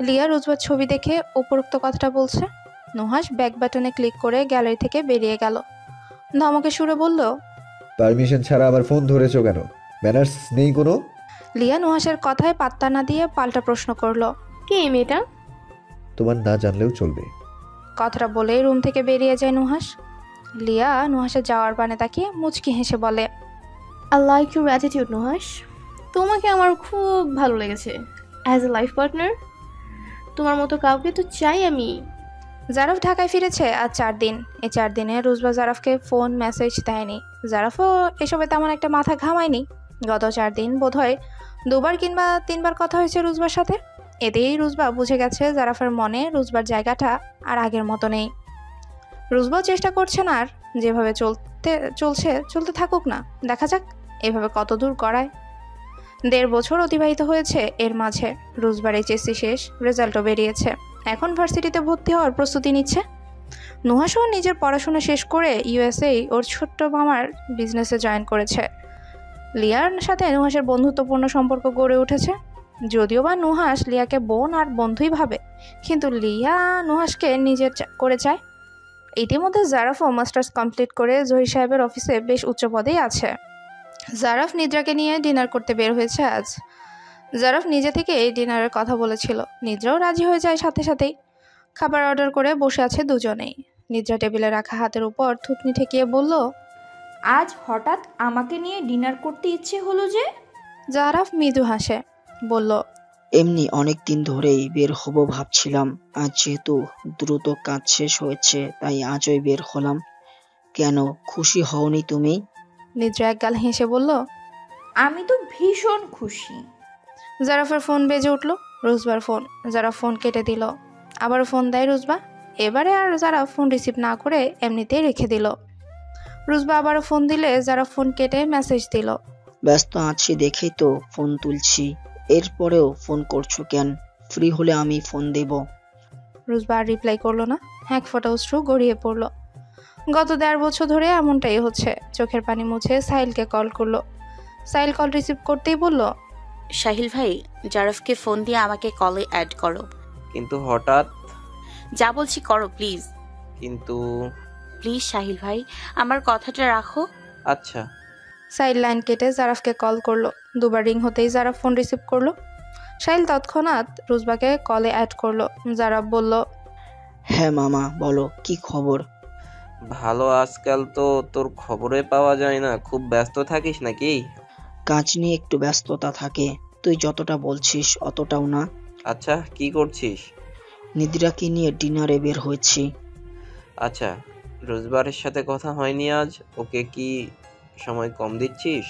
লিয়া রোজবার ছবি দেখে উপরোক্ত কথাটা বলছে। নুহাস ব্যাক বাটনে ক্লিক করে গ্যালারি থেকে বেরিয়ে গেল। ধমকে সুরে বলল, পারমিশন ছাড়া আবার ফোন ধরেছো কেন? ম্যানার্স নেই কোনো? লিয়া নুহাসের কথায় পাত্তা না দিয়ে পাল্টা প্রশ্ন করলো, কে মেয়েটা? তোমার না জানলেও চলবে। কথাটা বলেই রুম থেকে বেরিয়ে যায় নুহাস। লিয়া নুহাসের যাওয়ার পানে তাকিয়ে মুচকি হেসে বলে, I like your attitude Nuhash, তোমাকে আমার খুব ভালো লেগেছে অ্যাজ এ লাইফ পার্টনার। তোমার মতো কাউকে তো চাই আমি। জারাফ ঢাকায় ফিরেছে আজ 4 দিন। এই 4 দিনে রুজবা জারাফকে ফোন মেসেজ দেয়নি। জারাফও এসবে তেমন একটা মাথা ঘামায়নি। গত 4 দিন বোধহয় 2বার কিংবা 3বার কথা হয়েছে রুজবার সাথে। এতেই রুজবা বুঝে গেছে জারাফের মনে রুজবার জায়গাটা আর আগের মতো নেই। রুজবাও চেষ্টা করছে না আর, যেভাবে চলতে থাকুক না, দেখা যাক এভাবে কত দূর গড়ায়। 1.5 বছর অতিবাহিত হয়েছে এর মাঝে। রুজবার এইচএসসি শেষ, রেজাল্টও বেরিয়েছে। এখন ভার্সিটিতে ভর্তি হওয়ার প্রস্তুতি নিচ্ছে। নুহাসও নিজের পড়াশোনা শেষ করে ইউএসএ ওর ছোট্ট মামার বিজনেসে জয়েন করেছে। লিয়ার সাথে নুহাসের বন্ধুত্বপূর্ণ সম্পর্ক গড়ে উঠেছে। যদিও বা নুহাস লিয়াকে বোন আর বন্ধুই ভাবে, কিন্তু লিয়া নুহাসকে নিজের করে চায়। ইতিমধ্যে জারাফও মাস্টার্স কমপ্লিট করে জহির সাহেবের অফিসে বেশ উচ্চ পদেই আছে। জারাফ নিদ্রাকে নিয়ে ডিনার করতে বের হয়েছে আজ। জারাফ নিজে থেকে এই ডিনারের কথা বলেছিল। নিদ্রাও রাজি হয়ে যায় সাথে সাথেই। খাবার অর্ডার করে বসে আছে দুজনেই। নিদ্রা টেবিলে রাখা হাতের উপর থুতনি ঠেকিয়ে বলল, আজ হঠাৎ আমাকে নিয়ে ডিনার করতে ইচ্ছে হলো যে? জারাফ মৃদু হাসে বলল, এমনি অনেক দিন ধরেই বের হব ভাবছিলাম। আজ যেহেতু দ্রুত কাজ শেষ হয়েছে তাই আজই বের হলাম। কেন, খুশি হওনি তুমি? নিদ্রা একগাল হেসে বলল, আমি তো ভীষণ খুশি। জারাফের ফোন বেজে উঠল। রুজবার ফোন। জারাফ ফোন কেটে দিল। আবার ফোন দেয় রুজবা। এবারে আর জারাফ ফোন রিসিভ না করে এমনিতেই রেখে দিল। রুজবা আবারও ফোন দিলে জারাফ ফোন কেটে মেসেজ দিল, ব্যস্ত আছি দেখেই তো ফোন তুলছি। এরপরেও ফোন করছো কেন? ফ্রি হলে আমি ফোন দেব। রুজবা আর রিপ্লাই করলো না। এক ফোঁটা অশ্রু গড়িয়ে পড়ল। গত 1.5 বছর ধরে এমনটাই হচ্ছে। চোখের পানি মুছে সাহিলকে কল করলো। সাহিল কল রিসিভ করতেই বলল, সাহিল ভাই, জারাফকে ফোন দিয়ে আমাকে কলে অ্যাড করো। কিন্তু হঠাৎ? যা বলছি করো প্লিজ। কিন্তু প্লিজ সাহিল ভাই, আমার কথাটা রাখো। আচ্ছা। সাহিল লাইন কেটে জারাফকে কল করলো। 2বার রিং হতেই জারাফ ফোন রিসিভ করলো। সাহিল তৎক্ষণাৎ রুজবাকে কলে অ্যাড করলো। জারাফ বলল, হ্যাঁ মামা বলো, কি খবর? ভালো, আজকাল তো তোর খবরে পাওয়া যায় না। খুব ব্যস্ত থাকিস নাকি? কাজ নিয়ে একটু ব্যস্ততা থাকে। তুই যতটা বলছিস অতটাও না। আচ্ছা, কি করছিস? নিদ্রাকে নিয়ে ডিনারে বের হয়েছি। আচ্ছা, রোজবারের সাথে কথা হয়নি আজ? ওকে কি সময় কম দিচ্ছিস?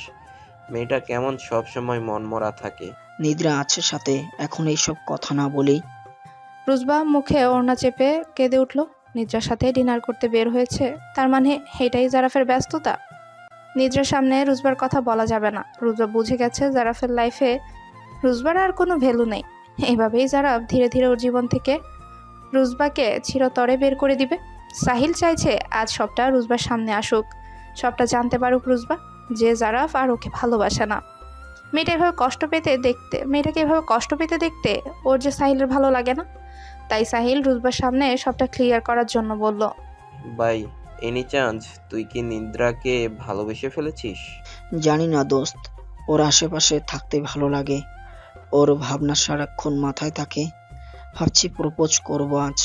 মেয়েটা কেমন সব সময় মনমরা থাকে। নিদ্রা আছে সাথে, এখন এইসব কথা না বলি। রুজবা মুখে ওড়না চেপে কেঁদে উঠল। নিদ্রার সাথে ডিনার করতে বের হয়েছে, তার মানে এটাই জারাফের ব্যস্ততা। নিদ্রার সামনে রুজবার কথা বলা যাবে না। রুজবা বুঝে গেছে জারাফের লাইফে রুজবার আর কোনো ভ্যালু নেই। এভাবেই জারাফ ধীরে ধীরে ওর জীবন থেকে রুজবাকে চিরতরে বের করে দিবে। সাহিল চাইছে আজ সবটা রুজবার সামনে আসুক, সবটা জানতে পারুক রুজবা যে জারাফ আর ওকে ভালোবাসে না। মেয়েটাকে এভাবে কষ্ট পেতে দেখতে ওর যে সাহিলের ভালো লাগে না। তাই সাহিল রুজবার সামনে সবটা ক্লিয়ার করার জন্য বলল, ভাই, এনি চান্স তুই কি নিদ্রাকে ভালোবেসে ফেলেছিস? জানি না দোস্ত, ওর আশেপাশে থাকতে ভালো লাগে। ওর ভাবনা সারাক্ষণ মাথায় থাকে। ভাবছি প্রপোজ করব আজ।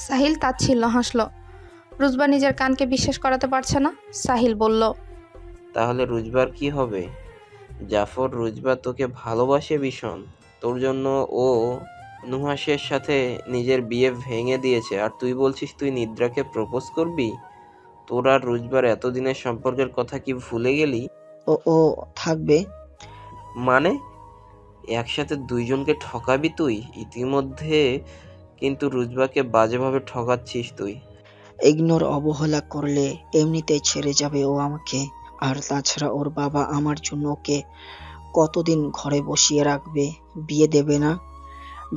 সাহিল তাচ্ছিল্য হাসলো। রুজবা নিজের কানকে বিশ্বাস করাতে পারছে না। সাহিল বলল, তাহলে রুজবার কি হবে? জাফর, রুজবা তোকে ভালোবাসে ভীষণ। তোর জন্য ও নুহাসের সাথে নিজের বিয়ে ভেঙে দিয়েছে, আর তুই বলছিস তুই নিদ্রাকে প্রপোজ করবি? তোর আর রুজবার এতদিনের সম্পর্কের কথা কি ভুলে গেলি? ও থাকবে মানে? একসাথে দুইজনকে ঠকাবি তুই? ইতিমধ্যে কিন্তু রুজবাকে বাজেভাবে ঠকাচ্ছিস তুই। ইগনোর অবহেলা করলে এমনিতেই ছেড়ে যাবে ও আমাকে। আর তাছাড়া ওর বাবা আমার জন্য ওকে কতদিন ঘরে বসিয়ে রাখবে? বিয়ে দেবে না।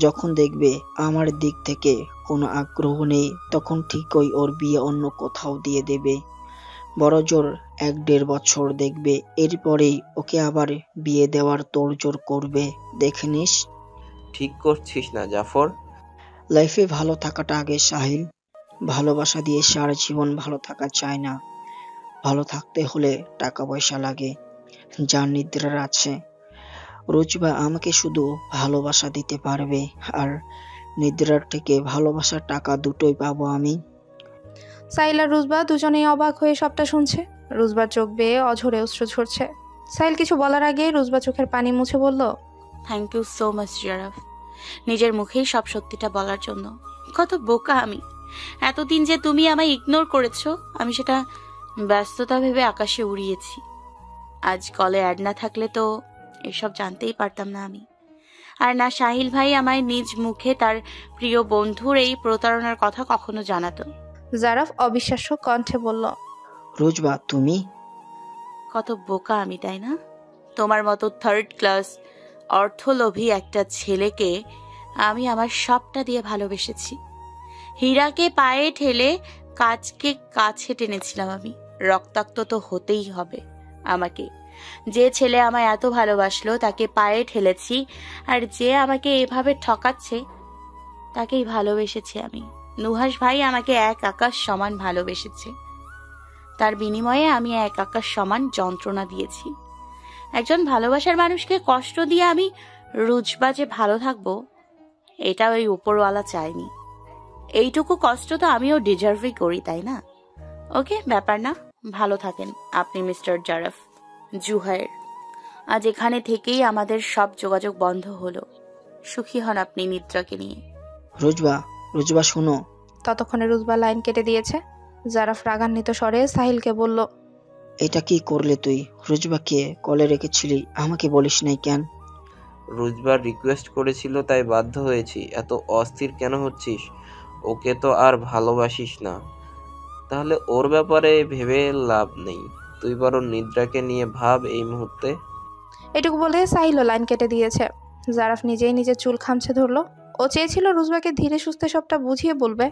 যখন দেখবে আমার দিক থেকে কোনো আগ্রহ নেই তখন ঠিকই ওর বিয়ে অন্য কোথাও দিয়ে দেবে। বড়জোর 1-1.5 বছর দেখবে, এরপরেই ওকে আবার বিয়ে দেওয়ার তোড়জোড় করবে। দেখে নিস। ঠিক করছিস না জাফর? লাইফে ভালো থাকাটা আগে সাহিল। ভালোবাসা দিয়ে সারা জীবন ভালো থাকা চায় না। ভালো থাকতে হলে টাকা পয়সা লাগে, যা নিদ্রার আছে। রুজবা আমাকে শুধু ভালোবাসা দিতে পারবে, আর নিদ্রার থেকে ভালোবাসা টাকা দুটোই পাবো আমি। সাহিল আর রুজবা দুজনেই অবাক হয়ে সবটা শুনছে। রুজবার চোখ বেয়ে অঝরে অশ্রু ঝরছে। সাহিল কিছু বলার আগে রুজবা চোখের পানি মুছে বলল, থ্যাংক ইউ সো মাচ জারাফ। নিজের মুখেই সব সত্যিটা বলার জন্য। কত বোকা আমি! এতদিন যে তুমি আমায় ইগনোর করেছো, আমি সেটা ব্যস্ততা ভেবে আকাশে উড়িয়েছি। আজ কলে অ্যাড না থাকলে তো এসব জানতেই পারতাম না আমি। আর না সাহিল ভাই আমায় নিজ মুখে তার প্রিয় বন্ধুর এই প্রতারণার কথা কখনো জানাতো। জারাফ অবিশ্বাস্য কণ্ঠে বলল, রোজবা তুমি? কত বোকা আমি, তাই না? তোমার মতো থার্ড ক্লাস অর্থলোভী একটা ছেলেকে আমি আমার সবটা দিয়ে ভালোবেসেছি। হীরাকে পায়ে ঠেলে কাজকে কাছে টেনেছিলাম আমি। রক্তাক্ত তো হতেই হবে আমাকে। যে ছেলে আমায় এত ভালোবাসলো তাকে পায়ে ঠেলেছি, আর যে আমাকে এভাবে ঠকাচ্ছে তাকেই ভালোবেসেছি আমি। নুহাস ভাই আমাকে এক আকাশ সমান ভালোবেসেছে, তার বিনিময়ে আমি এক আকাশ সমান যন্ত্রণা দিয়েছি। একজন ভালোবাসার মানুষকে কষ্ট দিয়ে আমি রুজবা যে ভালো থাকবো, এটা ওই উপরওয়ালা চায়নি। এইটুকু কষ্ট তো আমিও ডিজার্ভই করি, তাই না? ওকে, ব্যাপার না। ভালো থাকেন আপনি মিস্টার জারাফ। জুহায়ের, আজ এখানে থেকেই আমাদের সব যোগাযোগ বন্ধ হলো। সুখী হন আপনি নিদ্রাকে নিয়ে। রোজবা শোনো। ততক্ষণে রুজবা লাইন কেটে দিয়েছে। জারাফ রাগান্বিত স্বরে সাহিলকে বলল, এটা কি করলে তুই? রোজবাকে কলে রেখেছিলি, আমাকে বলিস নাই কেন? রুজবার রিকোয়েস্ট করেছিল তাই বাধ্য হয়েছি। এত অস্থির কেন হচ্ছিস? ওকে তো আর ভালোবাসিস না, তাহলে ওর ব্যাপারে ভেবে লাভ নেই। তুই বরং নিদ্রাকে নিয়ে ভাব এই মুহূর্তে। এটুকু বলে সাহিলও লাইন কেটে দিয়েছে। জারাফ নিজেই নিজের চুল খামছে ধরলো। ও চেয়েছিল রুজবাকে ধীরে সুস্থে সবটা বুঝিয়ে বলবে,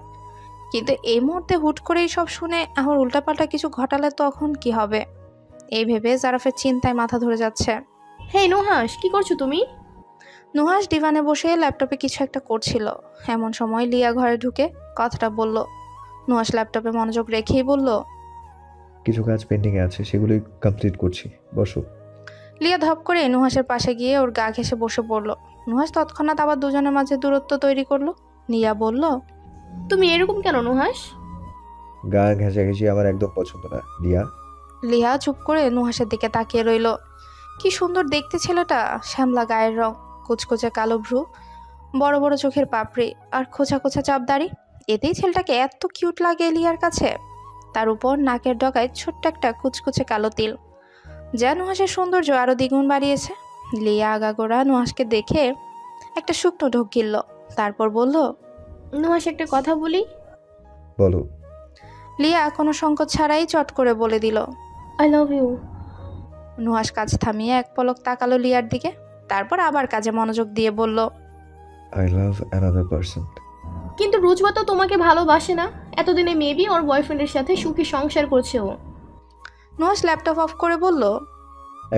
কিন্তু এই মুহূর্তে হুট করেই সব শুনে আবার উল্টাপাল্টা কিছু ঘটালে তখন কি হবে, এই ভেবে জারাফের চিন্তায় মাথা ধরে যাচ্ছে। হেই নুহাস, কি করছো তুমি? নুহাস ডিভানে বসে ল্যাপটপে কিছু একটা করছিল। এমন সময় লিয়া ঘরে ঢুকে কথাটা বলল। নুহাস ল্যাপটপে মনোযোগ রেখেই বলল, কিছু কাজ পেন্ডিং আছে, সেগুলোই কমপ্লিট করছি, বসো। লিয়া ধপ করে নুহাসের পাশে গিয়ে ওর গা ঘেঁষে বসে পড়ল। নুহাস তৎক্ষণাৎ আবার দুজনের মাঝে দূরত্ব তৈরি করলো। লিয়া বলল, তুমি এরকম কেন নুহাস? গা ঘেঁষাঘেঁষি আমার একদম পছন্দ না, লিয়া। লিয়া চুপ করে নুহাসের দিকে তাকিয়ে রইল। কি সুন্দর দেখতে ছেলেটা! শ্যামলা গায়ের রং, কুচকুচে কালো ভ্রু, বড় বড় চোখের পাপড়ি আর খোঁচা খোঁচা চাপ দাড়ি। এতেই ছেলেটাকে এত কিউট লাগে লিয়ার কাছে। তার উপর নাকের ডগায় ছোট্ট একটা কুচকুচে কালো তিল, যা নুহাসের সৌন্দর্য আরো দ্বিগুণ বাড়িয়েছে। লিয়া আগাগোড়া নুহাসকে দেখে একটা শুকনো ঢোক গিলল, তারপর বলল, নুহাস একটা কথা বলি। বলো। লিয়া কোনো সংকোচ ছাড়াই চট করে বলে দিল, আই লাভ ইউ। নুহাস কাজ থামিয়ে এক পলক তাকালো লিয়ার দিকে, তারপর আবার কাজে মনোযোগ দিয়ে বলল, আই লাভ অ্যানাদার পারসন। কিন্তু রুজবা তো তোমাকে ভালোবাসে না। এতদিনে মেবি ওর বয়ফ্রেন্ডের সাথে সুখী সংসার করছে ও। নুহাস ল্যাপটপ অফ করে বলল,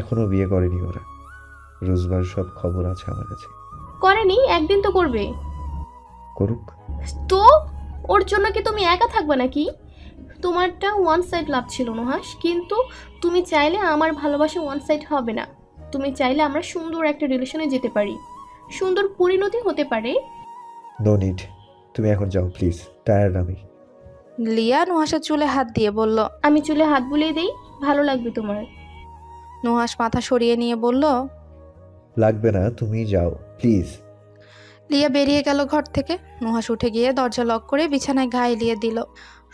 এখনো বিয়ে করেনি ওরা। রোজবার সব খবর আছে আমার কাছে। করেনি? একদিন তো করবে। করুক তো ওর জন্য কি তুমি একা থাকবে নাকি? তোমারটা ওয়ান সাইড লাভ ছিল নুহাস, কিন্তু তুমি চাইলে আমার ভালোবাসা ওয়ান সাইড হবে না। তুমি চাইলে আমরা সুন্দর একটা রিলেশনে যেতে পারি, সুন্দর পরিণতি হতে পারে। নো নিড, তুমি এখন যাও প্লিজ, টায়ার্ড আমি। লিয়া নুহাসের চুলে হাত দিয়ে বলল, আমি চুলে হাত বুলিয়ে দেই, ভালো লাগবে তোমার। নুহাস মাথা সরিয়ে নিয়ে বলল, লাগবে না, তুমি যাও প্লিজ। লিয়া বেরিয়ে গেল ঘর থেকে। নুহাস উঠে গিয়ে দরজা লক করে বিছানায় গা এলিয়ে দিল।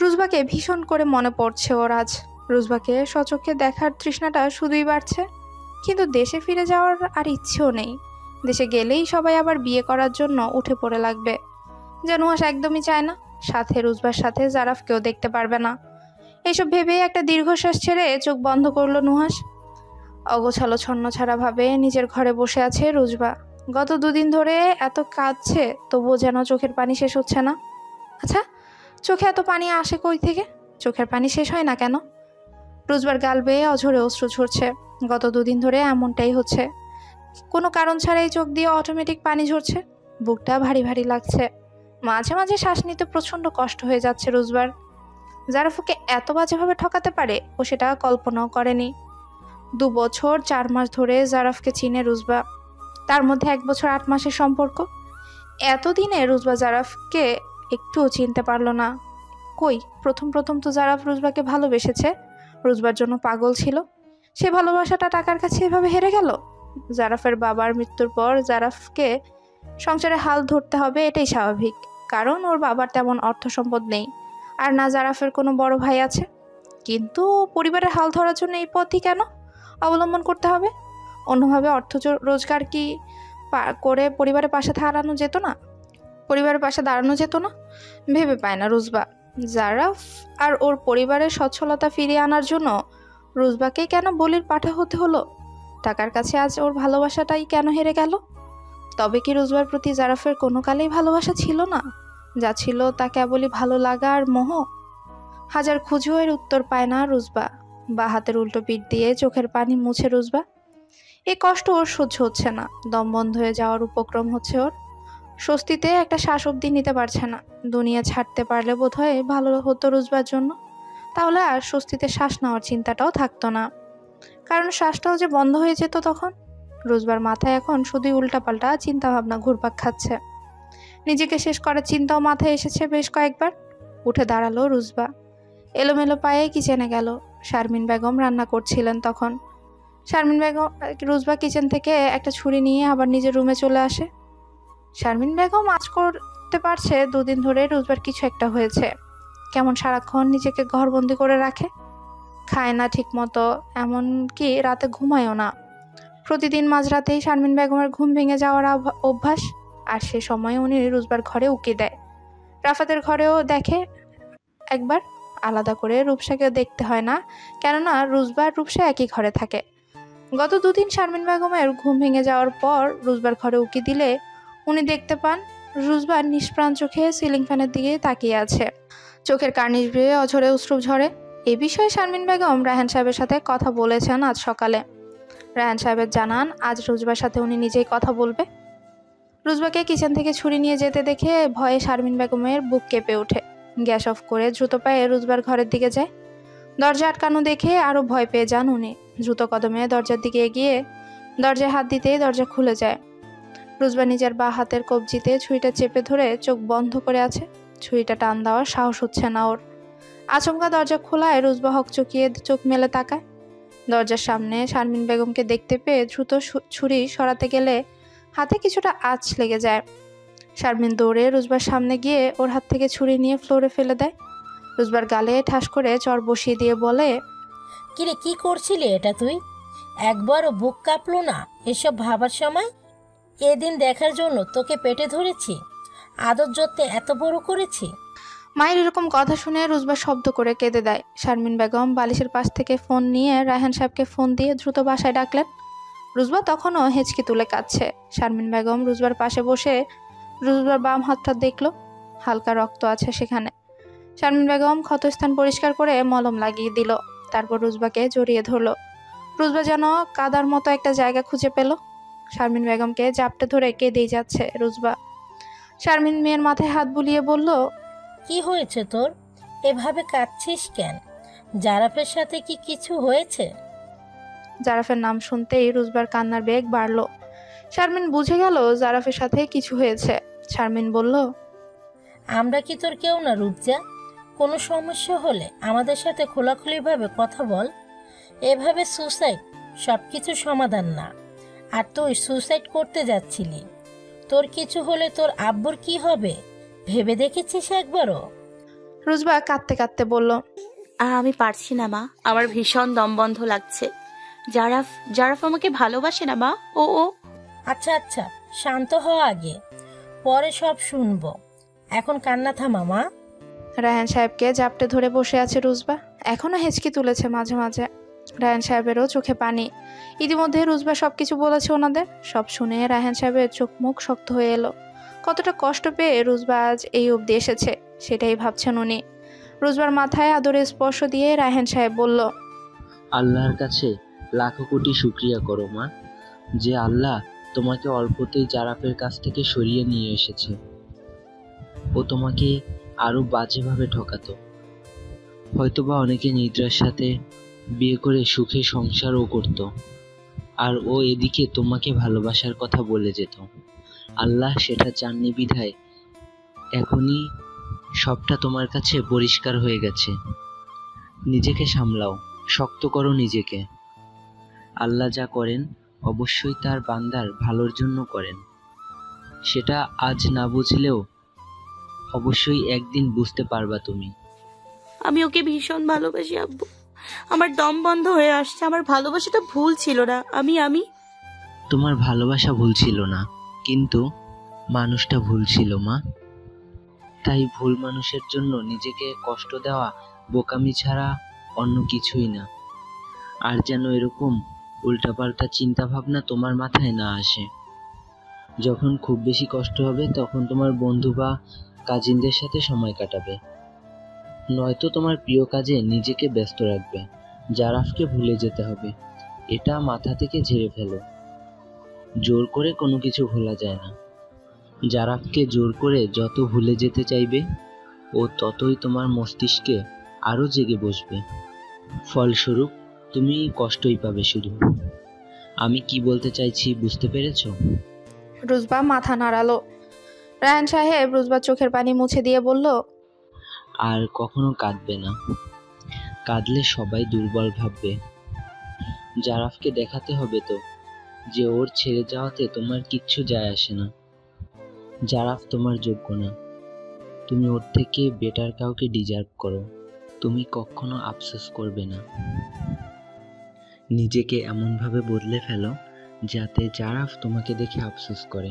রুজবাকে ভীষণ করে মনে পড়ছে ওর আজ। রুজবাকে সচক্ষে দেখার তৃষ্ণাটা শুধুই বাড়ছে, কিন্তু দেশে ফিরে যাওয়ার আর ইচ্ছেও নেই। দেশে গেলেই সবাই আবার বিয়ে করার জন্য উঠে পড়ে লাগবে, যা নুহাস একদমই চায় না। সাথে রুজবার সাথে জারাফকেও দেখতে পারবে না। এইসব ভেবেই একটা দীর্ঘশ্বাস ছেড়ে চোখ বন্ধ করলো নুহাস। অগোছালো ছন্ন ছাড়া ভাবে নিজের ঘরে বসে আছে রুজবা। গত দুদিন ধরে এত কাঁদছে, তবুও যেন চোখের পানি শেষ হচ্ছে না। আচ্ছা, চোখে এত পানি আসে কই থেকে? চোখের পানি শেষ হয় না কেন? রুজবার গাল বেয়ে অঝরে অশ্রু ঝরছে। গত দুদিন ধরে এমনটাই হচ্ছে, কোনো কারণ ছাড়াই চোখ দিয়ে অটোমেটিক পানি ঝরছে। বুকটা ভারী ভারী লাগছে, মাঝে মাঝে শ্বাস নিতে প্রচণ্ড কষ্ট হয়ে যাচ্ছে রুজবার। জারাফকে এত বাজেভাবে ঠকাতে পারে ও সেটা কল্পনাও করেনি। 2 বছর 4 মাস ধরে জারাফকে চিনে রুজবা, তার মধ্যে 1 বছর 8 মাসের সম্পর্ক। এতদিনে রুজবা জারাফকে একটুও চিনতে পারলো না। কই, প্রথম তো জারাফ রুজবাকে ভালোবেসেছে, রুজবার জন্য পাগল ছিল। সে ভালোবাসাটা টাকার কাছে এভাবে হেরে গেল। জারাফের বাবার মৃত্যুর পর জারাফকে সংসারে হাল ধরতে হবে, এটাই স্বাভাবিক। কারণ ওর বাবার তেমন অর্থ সম্পদ নেই, আর না জারাফের কোনো বড় ভাই আছে। কিন্তু পরিবারের হাল ধরার জন্য এই পথই কেন অবলম্বন করতে হবে? অন্যভাবে অর্থ রোজগার কি করে পরিবারের পাশে দাঁড়ানো যেত না? ভেবে পায় না রুজবা। জারাফ আর ওর পরিবারের সচ্ছলতা ফিরিয়ে আনার জন্য রুজবাকে কেন বলির পাঠা হতে হলো? টাকার কাছে আজ ওর ভালোবাসাটাই কেন হেরে গেল? তবে কি রুজবার প্রতি জারাফের কোনো কালেই ভালোবাসা ছিল না? যা ছিল তা কেবলই ভালো লাগা আর মোহ। হাজার খুঁজেও এর উত্তর পায় না রুজবা। বা হাতের উল্টো পিঠ দিয়ে চোখের পানি মুছে রুজবা। এই কষ্ট ওর সহ্য হচ্ছে না, দম বন্ধ হয়ে যাওয়ার উপক্রম হচ্ছে ওর। স্বস্তিতে একটা শ্বাস অবধি নিতে পারছে না। দুনিয়া ছাড়তে পারলে বোধহয় ভালো হতো রুজবার জন্য। তাহলে আর স্বস্তিতে শ্বাস নেওয়ার চিন্তাটাও থাকতো না, কারণ শ্বাসটাও যে বন্ধ হয়ে যেত তখন। রুজবার মাথায় এখন শুধুই উল্টাপাল্টা চিন্তা ভাবনা ঘুরপাক খাচ্ছে। নিজেকে শেষ করার চিন্তাও মাথায় এসেছে বেশ কয়েকবার। উঠে দাঁড়ালো রুজবা, এলোমেলো পায়ে কিচেনে গেল। শারমিন বেগম রান্না করছিলেন তখন। রুজবা কিচেন থেকে একটা ছুরি নিয়ে আবার নিজের রুমে চলে আসে। শারমিন বেগম আজ করতে পারছে 2 দিন ধরে রুজবার কিছু একটা হয়েছে। কেমন সারাক্ষণ নিজেকে ঘরবন্দি করে রাখে, খায় না ঠিক মতো, এমনকি রাতে ঘুমায়ও না। প্রতিদিন মাঝরাতেই শারমিন বেগমের ঘুম ভেঙে যাওয়ার অভ্যাস। আর সে সময় উনি রুজবার ঘরে উকি দেয়। রাফাতের ঘরেও দেখে একবার। আলাদা করে রূপসাকে দেখতে হয় না, কেননা রুজবা আর রূপসা একই ঘরে থাকে। গত 2 দিন শারমিন বেগমের ঘুম ভেঙে যাওয়ার পর রুজবার ঘরে উকি দিলে উনি দেখতে পান রুজবা নিষ্প্রাণ চোখে সিলিং ফ্যানের দিকে তাকিয়ে আছে। চোখের কার্নিশ বেয়ে অঝরে অশ্রু ঝরে। এ বিষয়ে শারমিন বেগম রায়হান সাহেবের সাথে কথা বলেছেন আজ সকালে। রায়হান সাহেবের জানান আজ রুজবার সাথে উনি নিজেই কথা বলবে। রুজবাকে কিচেন থেকে ছুরি নিয়ে যেতে দেখে ভয়ে শারমিন বেগমের বুক কেঁপে ওঠে। গ্যাস অফ করে দ্রুত পায়ে রুজবার ঘরের দিকে যায়। দরজা আটকানো দেখে আরও ভয় পেয়ে যান উনি। দ্রুত কদমে দরজার দিকে এগিয়ে দরজায় হাত দিতেই দরজা খুলে যায়। রুজবা নিজের বা হাতের কবজিতে ছুরিটা চেপে ধরে চোখ বন্ধ করে আছে। ছুরিটা টান দেওয়ার সাহস হচ্ছে না ওর। আচমকা দরজা খোলায় রুজবা হকচকিয়ে চোখ মেলে তাকায়। দরজার সামনে শারমিন বেগমকে দেখতে পেয়ে দ্রুত ছুরি সরাতে গেলে হাতে কিছুটা আঁচ লেগে যায়। শারমিন দৌড়ে রুজবার সামনে গিয়ে ওর হাত থেকে ছুরি নিয়ে ফ্লোরে ফেলে দেয়। রুজবার গালে ঠাস করে চর বসিয়ে দিয়ে বলে, কিরে, কি করছিলি এটা তুই? একবারও বুক কাঁপলো না এসব ভাবার সময়? এদিন দেখার জন্য তোকে পেটে ধরেছি, আদর যত্নে এত বড় করেছি। মায়ের এরকম কথা শুনে রুজবা শব্দ করে কেঁদে দেয়। শারমিন বেগম বালিশের পাশ থেকে ফোন নিয়ে রায়হান সাহেবকে ফোন দিয়ে দ্রুত বাসায় ডাকলেন। রুজবা তখনও হেঁচকি তুলে কাঁদছে। শারমিন বেগম রুজবার পাশে বসে রুজবার বাম হাতটা দেখল, হালকা রক্ত আছে সেখানে। শারমিন বেগম ক্ষতস্থান পরিষ্কার করে মলম লাগিয়ে দিল। তারপর রুজবাকে জড়িয়ে ধরলো। রুজবা যেন কাদার মতো একটা জায়গা খুঁজে পেল। শারমিন বেগমকে জাপটে ধরে কেঁদেই যাচ্ছে রুজবা। শারমিন মেয়ের মাথায় হাত বুলিয়ে বলল, কি হয়েছে তোর? এভাবে কাঁদছিস কেন? জারাফের সাথে কি কিছু হয়েছে? জারাফের নাম শুনতেই রুজবার কান্নার বেগ বাড়ল। শারমিন বুঝে গেল জারাফের সাথে কিছু হয়েছে। শারমিন বলল, আমরা কি তোর কেউ না রূপজা? কোনো সমস্যা হলে আমাদের সাথে খোলাখুলিভাবে কথা বল। এভাবে সুসাইড সব কিছু সমাধান না। আর তুই সুসাইড করতে যাচ্ছিলি, তোর কিছু হলে তোর আব্বুর কি হবে ভেবে দেখেছিস একবারও? রুজবা কাঁদতে কাঁদতে বলল, আমি পারছি না মা, আমার ভীষণ দমবন্ধ লাগছে। জারাফ আমাকে ভালোবাসে না মা। ও আচ্ছা আচ্ছা, শান্ত হওয়া আগে, পরে সব শুনবো। এখন কান্না থামা মা। রায়হান সাহেবকে জাপটে ধরে বসে আছে রুজবা। এখনো হেঁচকি তুলেছে মাঝে মাঝে। রায়হান সাহেবেরও চোখে পানি। ইতিমধ্যে রুজবা সবকিছু বলেছে ওনাদের। সব শুনে রায়হান সাহেবের চোখ মুখ শক্ত হয়ে এলো। কতটা কষ্ট পেয়ে রুজবা আজ এই অবধি এসেছে সেটাই ভাবছেন উনি। রুজবার মাথায় আদরের স্পর্শ দিয়ে রায়হান সাহেব বলল, আল্লাহর কাছে লাখো কোটি শুকরিয়া করো মা, যে আল্লাহ তোমাকে অল্পতেই জারাফের কাছ থেকে সরিয়ে নিয়ে এসেছে। ও তোমাকে আরো বাজেভাবে ঠকাতো। হয়তোবা অনেকে নিদ্রার সাথে বিয়ে করে সুখে সংসারও করত, আর ও এদিকে তোমাকে ভালোবাসার কথা বলে যেত। আল্লাহ সেটা চাননি বিধায় এখনই সবটা তোমার কাছে পরিষ্কার হয়ে গেছে। নিজেকে সামলাও, শক্ত করো নিজেকে। আল্লাহ যা করেন অবশ্যই তার বান্দার ভালোর জন্য করেন। সেটা আজ না বুঝলেও অবশ্যই একদিন বুঝতে পারবা তুমি। আমি ওকে ভীষণ ভালোবাসি আব্বু, আমার দম বন্ধ হয়ে আসছে। আমার ভালোবাসাটা ভুল ছিল না। আমি তোমার ভালোবাসা ভুল ছিল না, কিন্তু মানুষটা ভুল ছিল মা। তাই ভুল মানুষের জন্য নিজেকে কষ্ট দেওয়া বোকামি ছাড়া অন্য কিছুই না। আর যেন এরকম উল্টাপাল্টা চিন্তা ভাবনা তোমার মাথায় না আসে। যখন খুব বেশি কষ্ট হবে তখন তোমার বন্ধু বা কাজিনদের সাথে সময় কাটাবে, নয়তো তোমার প্রিয় কাজে নিজেকে ব্যস্ত রাখবে। জারাফকে ভুলে যেতে হবে, এটা মাথা থেকে ঝেড়ে ফেলো। জোর করে কোনো কিছু ভোলা যায় না। জারাফকে জোর করে যত ভুলে যেতে চাইবে ও ততই তোমার মস্তিষ্কে আরো জেগে বসবে। ফলস্বরূপ তুমি কষ্টই পাবে শুধু। আমি কি বলতে চাইছি বুঝতে পেরেছো? রুজবা মাথা নাড়ালো। রায়হান সাহেব রুজবার চোখের পানি মুছে দিয়ে বলল, আর কখনো কাঁদবে না। কাঁদলে সবাই দুর্বল ভাববে। জারাফকে দেখাতে হবে তো যে ওর ছেড়ে যাওয়াতে তোমার কিচ্ছু যায় আসে না। জারাফ তোমার যোগ্য না, তুমি ওর থেকে বেটার কাউকে ডিজার্ভ করো। তুমি কখনো আফসোস করবে না। নিজেকে এমনভাবে বদলে ফেলো যাতে জারাফ তোমাকে দেখে আফসোস করে।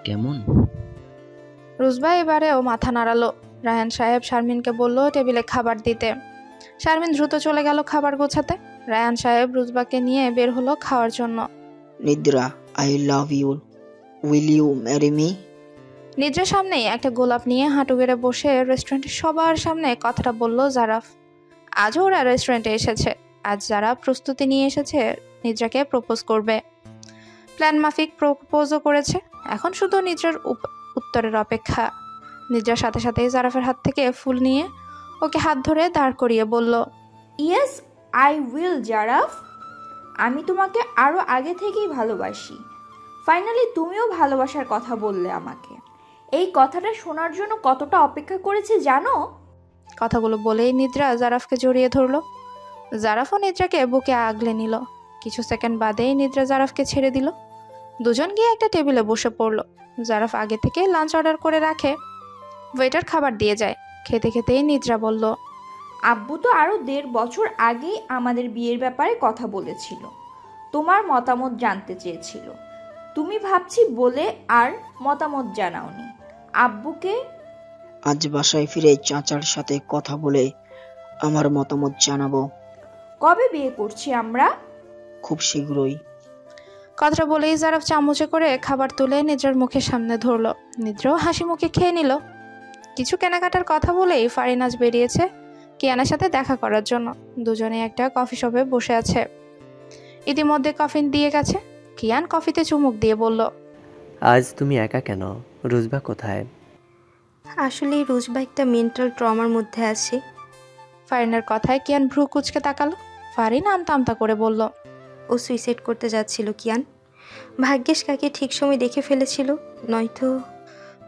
কেমন? রুজবা এবারেও মাথা নাড়ালো। রায়হান সাহেব শারমিনকে বলল টেবিলে খাবার দিতে। শারমিন দ্রুত চলে গেল খাবার গোছাতে। রায়হান সাহেব রুজবাকে নিয়ে বের হলো খাওয়ার জন্য। Nidra, I love you, will you marry me? নিদ্রার সামনেই একটা গোলাপ নিয়ে হাঁটু গেড়ে বসে রেস্টুরেন্টের সবার সামনে কথাটা বলল জারাফ। আজও ওরা রেস্টুরেন্টে এসেছে। আজ জারাফ প্রস্তুতি নিয়ে এসেছে নিদ্রাকে প্রপোজ করবে। প্ল্যান মাফিক প্রপোজও করেছে। এখন শুধু নিদ্রার উত্তরের অপেক্ষা। নিদ্রার সাথে সাথেই জারাফের হাত থেকে ফুল নিয়ে ওকে হাত ধরে দাঁড় করিয়ে বলল, ইয়েস আই উইল জারাফ। আমি তোমাকে আরও আগে থেকেই ভালোবাসি। ফাইনালি তুমিও ভালোবাসার কথা বললে আমাকে। এই কথাটা শোনার জন্য কতটা অপেক্ষা করেছি জানো? কথাগুলো বলেই নিদ্রা জারাফকে জড়িয়ে ধরল। জারাফও নিদ্রাকে বুকে আগলে নিল। কিছু সেকেন্ড বাদেই নিদ্রা জারাফকে ছেড়ে দিল। দুজন গিয়ে একটা টেবিলে বসে পড়ল। জারাফ আগে থেকে লাঞ্চ অর্ডার করে রাখে। ওয়েটার খাবার দিয়ে যায়। খেতে খেতেই নিদ্রা বলল, আব্বু তো আরও 1.5 বছর আগেই আমাদের বিয়ের ব্যাপারে কথা বলেছিল। তোমার মতামত জানতে চেয়েছিল। তুমি ভাবছি বলে আর মতামত জানাওনি। আব্বুকে আজ বাসায় ফিরে চাচার সাথে কথা বলে আমার মতামত জানাবো। কবে বিয়ে করছি আমরা? খুব শীঘ্রই। কথাটা বলেই জারাফ চামচে করে খাবার তুলে নিদ্রার মুখের সামনে ধরল। নিদ্রাও হাসি মুখে খেয়ে নিল। কিছু কেনাকাটার কথা বলেই ফারিন আজ বেরিয়েছে কিয়ানের সাথে দেখা করার জন্য। দুজনে একটা কফি শপে বসে আছে। ইতিমধ্যে কফি দিয়ে গেছে। কিয়ান কফিতে চুমুক দিয়ে বলল, আজ তুমি একা কেন? রুজবা কোথায়? আসলে রুজবা একটা মেন্টাল ট্রমার মধ্যে আছে। ফারিনের কথায় কিয়ান ভ্রু কুচকে তাকালো। ফারিন আমতা আমতা করে বলল, ও সুইসাইড করতে যাচ্ছিল কিয়ান। ভাগ্যেশ কাকে ঠিক সময় দেখে ফেলেছিল, নয়তো।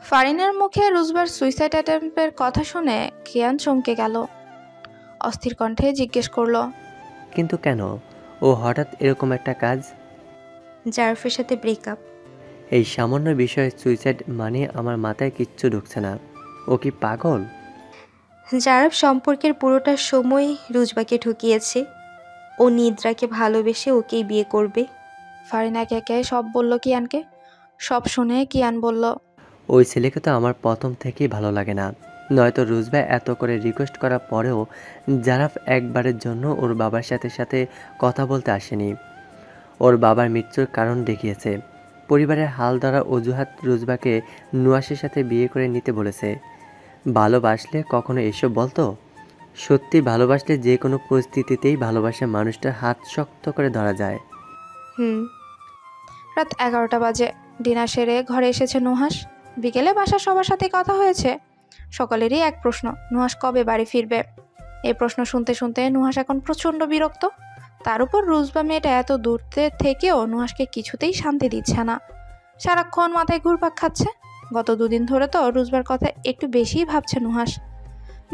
ফারিনের মুখে রুজবার সুইসাইড অ্যাটেম্পের কথা শুনে কিয়ান চমকে গেল। অস্থির কণ্ঠে জিজ্ঞেস করলো, কিন্তু কেন? ও হঠাৎ এরকম একটা কাজ? জারাফের সাথে ব্রেকআপ। এই সামান্য বিষয়ে সুইসাইড মানে আমার মাথায় কিচ্ছু ঢুকছে না। ও কি পাগল? জারাফ সম্পর্কের পুরোটা সময় রুজবাকে ঠকিয়েছে। ও নিদ্রাকে ভালোবেসে ওকেই বিয়ে করবে। ফারিন একে একে সব বলল কিয়ানকে। সব শুনে কিয়ান বলল, ওই ছেলেকে তো আমার প্রথম থেকেই ভালো লাগে না। নয়তো রুজবা এত করে রিকোয়েস্ট করার পরেও জারাফ একবারের জন্য ওর বাবার সাথে কথা বলতে আসেনি। ওর বাবার মৃত্যুর কারণ দেখিয়েছে। পরিবারের হাল ধরা অজুহাত রুজবাকে নুয়াসের সাথে বিয়ে করে নিতে বলেছে। ভালোবাসলে কখনো এসব বলতো? সত্যি ভালোবাসলে যে কোনো পরিস্থিতিতেই ভালোবাসা মানুষটার হাত শক্ত করে ধরা যায়। রাত 11টা বাজে। ডিনার সেরে ঘরে এসেছে নুহাস। বিকেলে বাসার সবার সাথে কথা হয়েছে। সকলেরই এক প্রশ্ন, নুহাস কবে বাড়ি ফিরবে? এই প্রশ্ন শুনতে শুনতে নুহাস এখন প্রচণ্ড বিরক্ত। তার উপর রুজবা মেয়েটা এত দূর থেকেও নুহাসকে কিছুতেই শান্তি দিচ্ছে না। সারাক্ষণ মাথায় ঘুরপাক খাচ্ছে। গত 2 দিন ধরে তো রুজবার কথা একটু বেশিই ভাবছে নুহাস।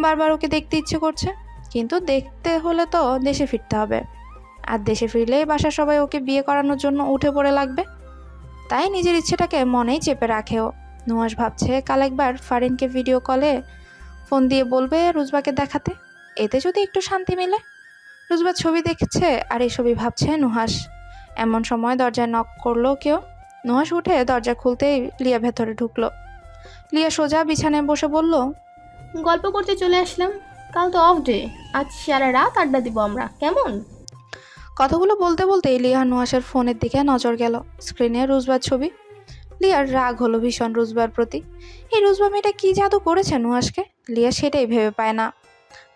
বারবার ওকে দেখতে ইচ্ছে করছে, কিন্তু দেখতে হলে তো দেশে ফিরতে হবে। আর দেশে ফিরলে বাসার সবাই ওকে বিয়ে করানোর জন্য উঠে পড়ে লাগবে। তাই নিজের ইচ্ছেটাকে মনেই চেপে রাখেও। নুহাস ভাবছে কাল একবার ফারিনকে ভিডিও কলে ফোন দিয়ে বলবে রুজবাকে দেখাতে, এতে যদি একটু শান্তি মিলে। রুজবার ছবি দেখছে আর এসবই ভাবছে নুহাস। এমন সময় দরজায় নক করলো কেউ। নুহাস উঠে দরজা খুলতেই লিয়া ভেতরে ঢুকলো। লিয়া সোজা বিছানায় বসে বলল, গল্প করতে চলে আসলাম, কাল তো অফ ডে, আজ সারা রাত আড্ডা দিব আমরা, কেমন? কথাগুলো বলতে বলতেই লিয়া নুহাসের ফোনের দিকে নজর গেল। স্ক্রিনে রুজবার ছবি। লিয়ার রাগ হলো ভীষণ রুজবার প্রতি। এই রুজবা মেয়েটা কি জাদু করেছে নুহাসকে, লিয়া সেটাই ভেবে পায় না।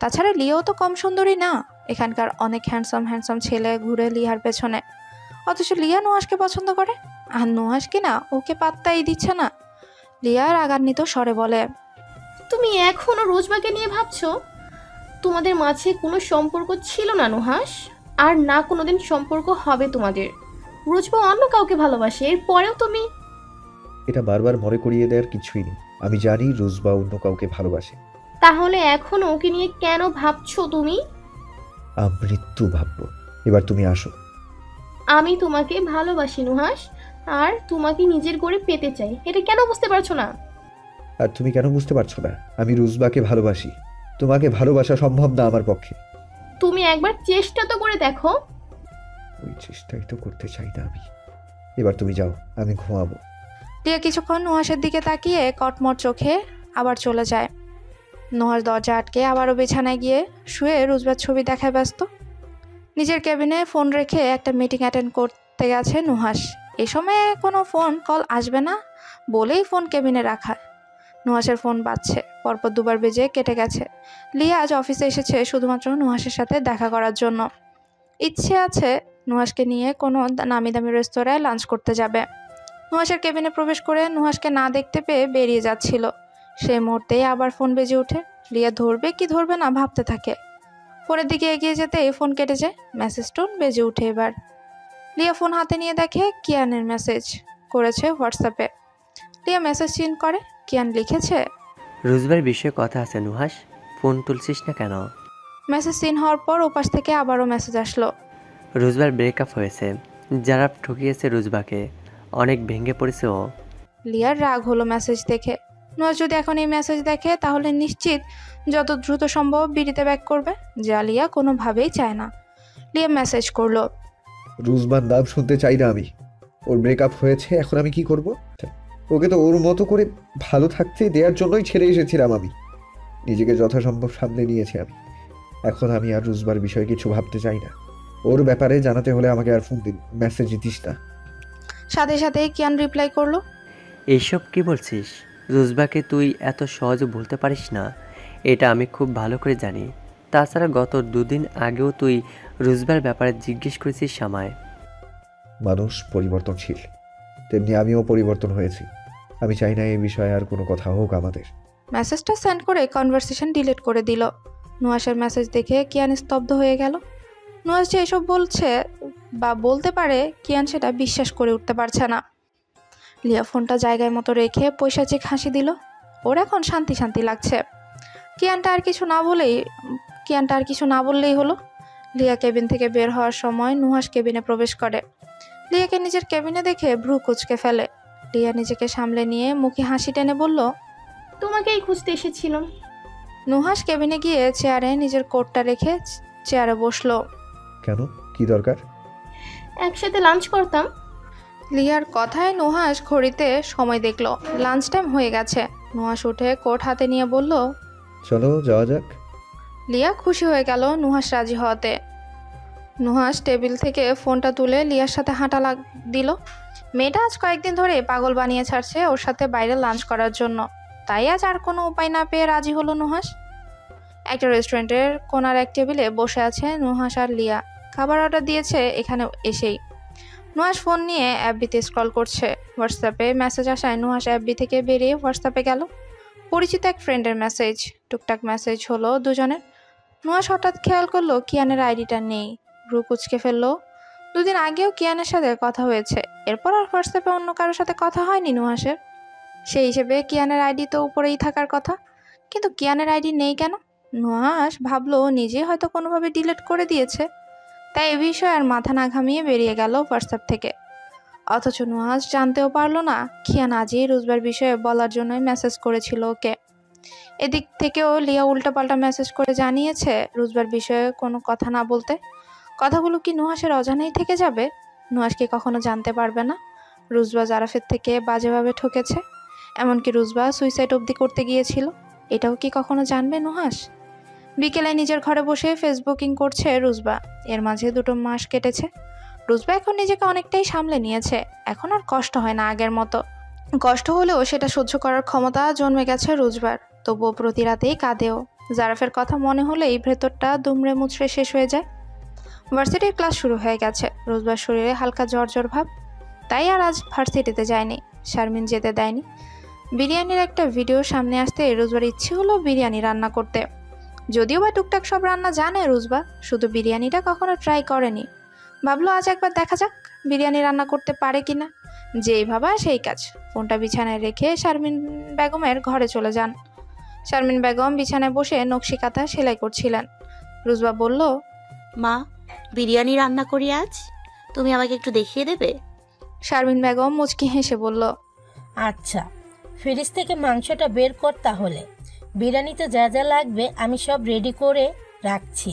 তাছাড়া লিয়াও তো কম সুন্দরী না। এখানকার অনেক হ্যান্ডসাম ছেলে ঘুরে লিয়ার পেছনে, অথচ লিয়া নুহাসকে পছন্দ করে, আর নুহাস কি না ওকে পাত্তাই দিচ্ছে না। লিয়া রাগান্বিত স্বরে বলে, তুমি এখনো রোজবাকে নিয়ে ভাবছো? তোমাদের মাঝে কোনো সম্পর্ক ছিল না নুহাস, আর না কোনোদিন সম্পর্ক হবে তোমাদের। রোজবা অন্য কাউকে ভালোবাসে, এরপরেও তুমি। এটা বারবার মনে করিয়ে দেওয়ার কিছুই নেই। আমি জানি রুজবা অন্য কাউকে ভালোবাসে। তাহলে এখনো ওকে নিয়ে কেন ভাবছো তুমি? মৃত্যু ভাববো। এবার তুমি আসো। আমি তোমাকে ভালোবাসি নুহাস, আর তোমাকে নিজের করে পেতে চাই, এটা কেন বুঝতে পারছো না? আর তুমি কেন বুঝতে পারছো না? আমি রুজবাকে ভালোবাসি। তোমাকে ভালোবাসা সম্ভব না আমার পক্ষে। তুমি একবার চেষ্টা তো করে দেখো। ওই চেষ্টাই তো করতে চাই না আমি। এবার তুমি যাও, আমি ঘুমাবো। লিয়া কিছুক্ষণ নুহাসের দিকে তাকিয়ে কটমট চোখে আবার চলে যায়। নুহাস দরজা আটকে আবারও বিছানায় গিয়ে শুয়ে রুজবার ছবি দেখায় ব্যস্ত। নিজের কেবিনে ফোন রেখে একটা মিটিং অ্যাটেন্ড করতে গেছে নুহাস। এই সময়ে কোনো ফোন কল আসবে না বলেই ফোন কেবিনে রাখা। নুহাসের ফোন বাজছে, পরপর দুবার বেজে কেটে গেছে। লিয়া আজ অফিসে এসেছে শুধুমাত্র নুহাসের সাথে দেখা করার জন্য। ইচ্ছে আছে নুহাসকে নিয়ে কোনো নামি দামি রেস্তোরাঁয় লাঞ্চ করতে যাবে। নুহাসের কেবিনে প্রবেশ করে নুহাসকে না দেখতে পেয়ে বেরিয়ে যাচ্ছিল। সেই মুহূর্তেই আবার ফোন বেজে ওঠে। লিয়া ধরবে কি ধরবে না ভাবতে থাকে। ফোনের দিকে এগিয়ে যেতেই ফোন কেটে যায়। মেসেজ টোন বেজে ওঠে এবার। লিয়া ফোন হাতে নিয়ে দেখে কিয়ানের মেসেজ করেছে হোয়াটসঅ্যাপে। লিয়া মেসেজ সিন করে। কিয়ান লিখেছে, রুজবার বিষয়ে কথা আছে নুহাস, ফোন তুলছিস না কেন? মেসেজ সিন হওয়ার পর ওপাশ থেকে আবারও মেসেজ আসলো, রুজবার ব্রেকআপ হয়েছে, যারা ঠকিয়েছে রুজবাকে, অনেক ভেঙে পড়েছে ও। লিয়ার রাগ হলো মেসেজ দেখে। নুহাস যদি এখন এই মেসেজ দেখে তাহলে নিশ্চিত যত দ্রুত সম্ভব বিড়িতে ব্যাক করবে, যা লিয়া কোনোভাবেই চায় না। লিয়া মেসেজ করলো, রুজবার নাম শুনতে চাই না আমি। ওর ব্রেকআপ হয়েছে, এখন আমি কি করব? ওকে তো ওর মতো করে ভালো থাকতে দেওয়ার জন্যই ছেড়ে এসেছিলাম আমি। নিজেকে যথাসম্ভব সামলে নিয়েছি আমি। এখন আমি আর রুজবার বিষয়ে কিছু ভাবতে চাই না। ওর ব্যাপারে জানাতে হলে আমাকে আর ফোন দিন, মেসেজ দিস না। সাথে সাথে কিয়ান রিপ্লাই করলো, এইসব কি বলছিস? রুজবাকে তুই এত সহজে বলতে পারিস না, এটা আমি খুব ভালো করে জানি। তাছাড়া গত 2 দিন আগেও তুই রুজবার ব্যাপারে জিজ্ঞেস করেছিস আমায়। মানুষ পরিবর্তনশীল, তেমনি আমিও পরিবর্তন হয়েছি। আমি চাই না এই বিষয়ে আর কোনো কথা হোক আমাদের। মেসেজটা সেন্ড করে কনভারসেশন ডিলিট করে দিল। নুহাসের মেসেজ দেখে কিয়ান স্তব্ধ হয়ে গেল। নুহাস যে এসব বলছে বা বলতে পারে কিয়ান সেটা বিশ্বাস করে উঠতে পারছে না। লিয়া ফোনটা জায়গায় মতো রেখে পৈশাচিক হাসি দিল। ওর এখন শান্তি শান্তি লাগছে। কিয়ানটা আর কিছু না বললেই হলো। লিয়া কেবিন থেকে বের হওয়ার সময় নুহাস কেবিনে প্রবেশ করে। লিয়াকে নিজের কেবিনে দেখে ভ্রু কুঁচকে ফেলে। লিয়া নিজেকে সামলে নিয়ে মুখে হাসি টেনে বলল, তোমাকেই খুঁজতে এসেছিলাম। নুহাস কেবিনে গিয়ে চেয়ারে নিজের কোটটা রেখে চেয়ারে বসলো। কেন, কি দরকার? একসাথে লাঞ্চ করতাম। লিয়ার কথায় নুহাস ঘড়িতে সময় দেখলো, লাঞ্চ টাইম হয়ে গেছে। নুহাস উঠে কোট হাতে নিয়ে বলল, চলো যাওয়া যাক। লিয়া খুশি হয়ে গেল নুহাস রাজি হওয়াতে। নুহাস টেবিল থেকে ফোনটা তুলে লিয়ার সাথে হাঁটা দিল। মেয়েটা আজ কয়েকদিন ধরে পাগল বানিয়ে ছাড়ছে ওর সাথে বাইরে লাঞ্চ করার জন্য। তাই আজ আর কোনো উপায় না পেয়ে রাজি হলো নুহাস। একটা রেস্টুরেন্টের কোনার এক টেবিলে বসে আছে নুহাস আর লিয়া। খাবার অর্ডার দিয়েছে এখানে এসেই। নুহাস ফোন নিয়ে অ্যাপবিতে স্ক্রল করছে। হোয়াটসঅ্যাপে মেসেজ আসায় নুহাস অ্যাপবি থেকে বেরিয়ে হোয়াটসঅ্যাপে গেল। পরিচিত এক ফ্রেন্ডের মেসেজ। টুকটাক মেসেজ হলো দুজনের। নুহাস হঠাৎ খেয়াল করলো কিয়ানের আইডিটা নেই। ভ্রু কুঁচকে ফেললো। 2 দিন আগেও কিয়ানের সাথে কথা হয়েছে, এরপর আর হোয়াটসঅ্যাপে অন্য কারোর সাথে কথা হয়নি নুহাসের। সেই হিসেবে কিয়ানের আইডি তো উপরেই থাকার কথা, কিন্তু কিয়ানের আইডি নেই কেন? নুহাস ভাবলো নিজে হয়তো কোনোভাবে ডিলিট করে দিয়েছে। তাই এ বিষয়ে আর মাথা না ঘামিয়ে বেরিয়ে গেল হোয়াটসঅ্যাপ থেকে। অথচ নুহাস জানতেও পারলো না খিয়ান আজই রুজবার বিষয়ে বলার জন্যই মেসেজ করেছিল ওকে। এদিক থেকেও লিয়া উল্টাপাল্টা মেসেজ করে জানিয়েছে রুজবার বিষয়ে কোনো কথা না বলতে। কথাগুলো কি নুহাসের অজানাই থেকে যাবে? নুহাস কি কখনো জানতে পারবে না রুজবা জারাফের থেকে বাজেভাবে ঠকেছে? এমনকি রুজবা সুইসাইড অবধি করতে গিয়েছিল, এটাও কি কখনো জানবে নুহাস? বিকেলে নিজের ঘরে বসে ফেসবুকিং করছে রুজবা। এর মাঝে 2 মাস কেটেছে। রুজবা এখন নিজেকে অনেকটাই সামলে নিয়েছে। এখন আর কষ্ট হয় না আগের মতো। কষ্ট হলেও সেটা সহ্য করার ক্ষমতা জন্মে গেছে রুজবার। তবুও প্রতি রাতেই কাঁদেও। জারাফের কথা মনে হলেই ভেতরটা দুমড়ে মুচড়ে শেষ হয়ে যায়। ভার্সিটির ক্লাস শুরু হয়ে গেছে। রুজবার শরীরে হালকা জ্বর ভাব, তাই আর আজ ভার্সিটিতে যায়নি। শারমিন যেতে দেয়নি। বিরিয়ানির একটা ভিডিও সামনে আসতে রুজবার ইচ্ছে হলো বিরিয়ানি রান্না করতে। যদিও বা টুকটাক সব রান্না জানে রুজবা, শুধু বিরিয়ানিটা কখনো ট্রাই করেনি। ভাবলো আজ একবার দেখা যাক বিরিয়ানি রান্না করতে পারে কিনা। যেই ভাবা সেই কাজ। ফোনটা বিছানায় রেখে শারমিন বেগমের ঘরে চলে যান। শারমিন বেগম বিছানায় বসে নকশি কাঁথা সেলাই করছিলেন। রুজবা বলল, মা, বিরিয়ানি রান্না করি আজ, তুমি আমাকে একটু দেখিয়ে দেবে? শারমিন বেগম মুচকি হেসে বলল, আচ্ছা, ফ্রিজ থেকে মাংসটা বের কর তাহলে। বিরিয়ানিতে যা যা লাগবে আমি সব রেডি করে রাখছি।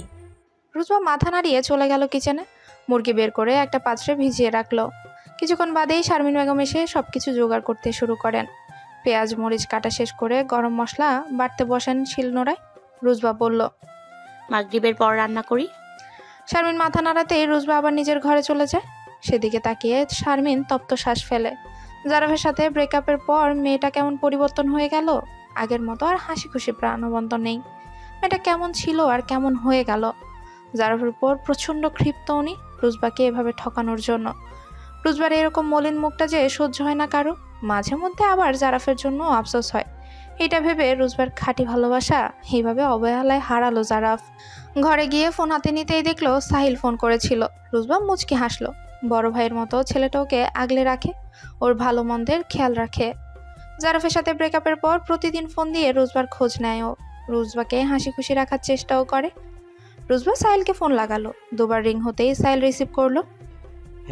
রুজবা মাথা নাড়িয়ে চলে গেল কিচেনে। মুরগি বের করে একটা পাত্রে ভিজিয়ে রাখলো। কিছুক্ষণ বাদেই শারমিন বেগম এসে সবকিছু জোগাড় করতে শুরু করেন। পেঁয়াজ মরিচ কাটা শেষ করে গরম মশলা বাটতে বসেন শিলনোড়ায়। রুজবা বলল, মাগরিবের পর রান্না করি। শারমিন মাথা নাড়াতেই রুজবা আবার নিজের ঘরে চলে যায়। সেদিকে তাকিয়ে শারমিন তপ্ত শ্বাস ফেলে। জারাফের সাথে ব্রেকআপের পর মেয়েটা কেমন পরিবর্তন হয়ে গেল। আগের মতো আর হাসি খুশি প্রাণবন্ত নেই। মেয়েটা কেমন ছিল আর কেমন হয়ে গেল। জারাফের উপর প্রচণ্ড ক্ষিপ্ত উনি রুজবাকে এভাবে ঠকানোর জন্য। রুজবার এরকম মলিন মুখটা যে সহ্য হয় না কারো। মাঝে মধ্যে আবার জারাফের জন্য আফসোস হয়। এটা ভেবে রুজবার খাঁটি ভালোবাসা এইভাবে অবহেলায় হারালো জারাফ। ঘরে গিয়ে ফোন হাতে নিতেই দেখলো সাহিল ফোন করেছিল। রুজবা মুচকি হাসলো। বড় ভাইয়ের মতো ছেলেটা ওকে আগলে রাখে, ওর ভালো মন্দের খেয়াল রাখে। জারাফের সাথে ব্রেকআপের পর প্রতিদিন ফোন দিয়ে রুজবার খোঁজ নেয় ও। রুজবাকে হাসি খুশি রাখার চেষ্টাও করে। রুজবা সাহিলকে ফোন লাগালো। 2 বার রিং হতেই সাহিল রিসিভ করলো।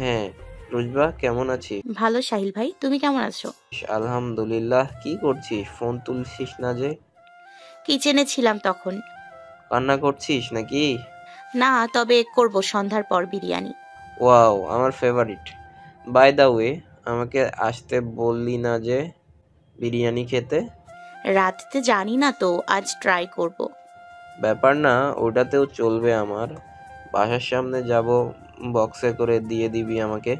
হ্যাঁ রুজবা, কেমন আছিস? ভালো সাহিল ভাই, তুমি কেমন আছো? আলহামদুলিল্লাহ। কি করছিস? ফোন তুলছিস না যে? কিচেনে ছিলাম তখন। কান্না করছিস নাকি? না, তবে করব সন্ধ্যার পর বিরিয়ানি। ওয়াও, আমার ফেভারিট। বাই দ্য ওয়ে, আমাকে আসতে বললি না যে বিরিয়ানি খেতে? রাতে জানি না তো, আজ ট্রাই করব। ব্যাপার না, ওটাতেও চলবে আমার। বাসার সামনে যাব, বক্সে করে দিয়ে দিবি আমাকে।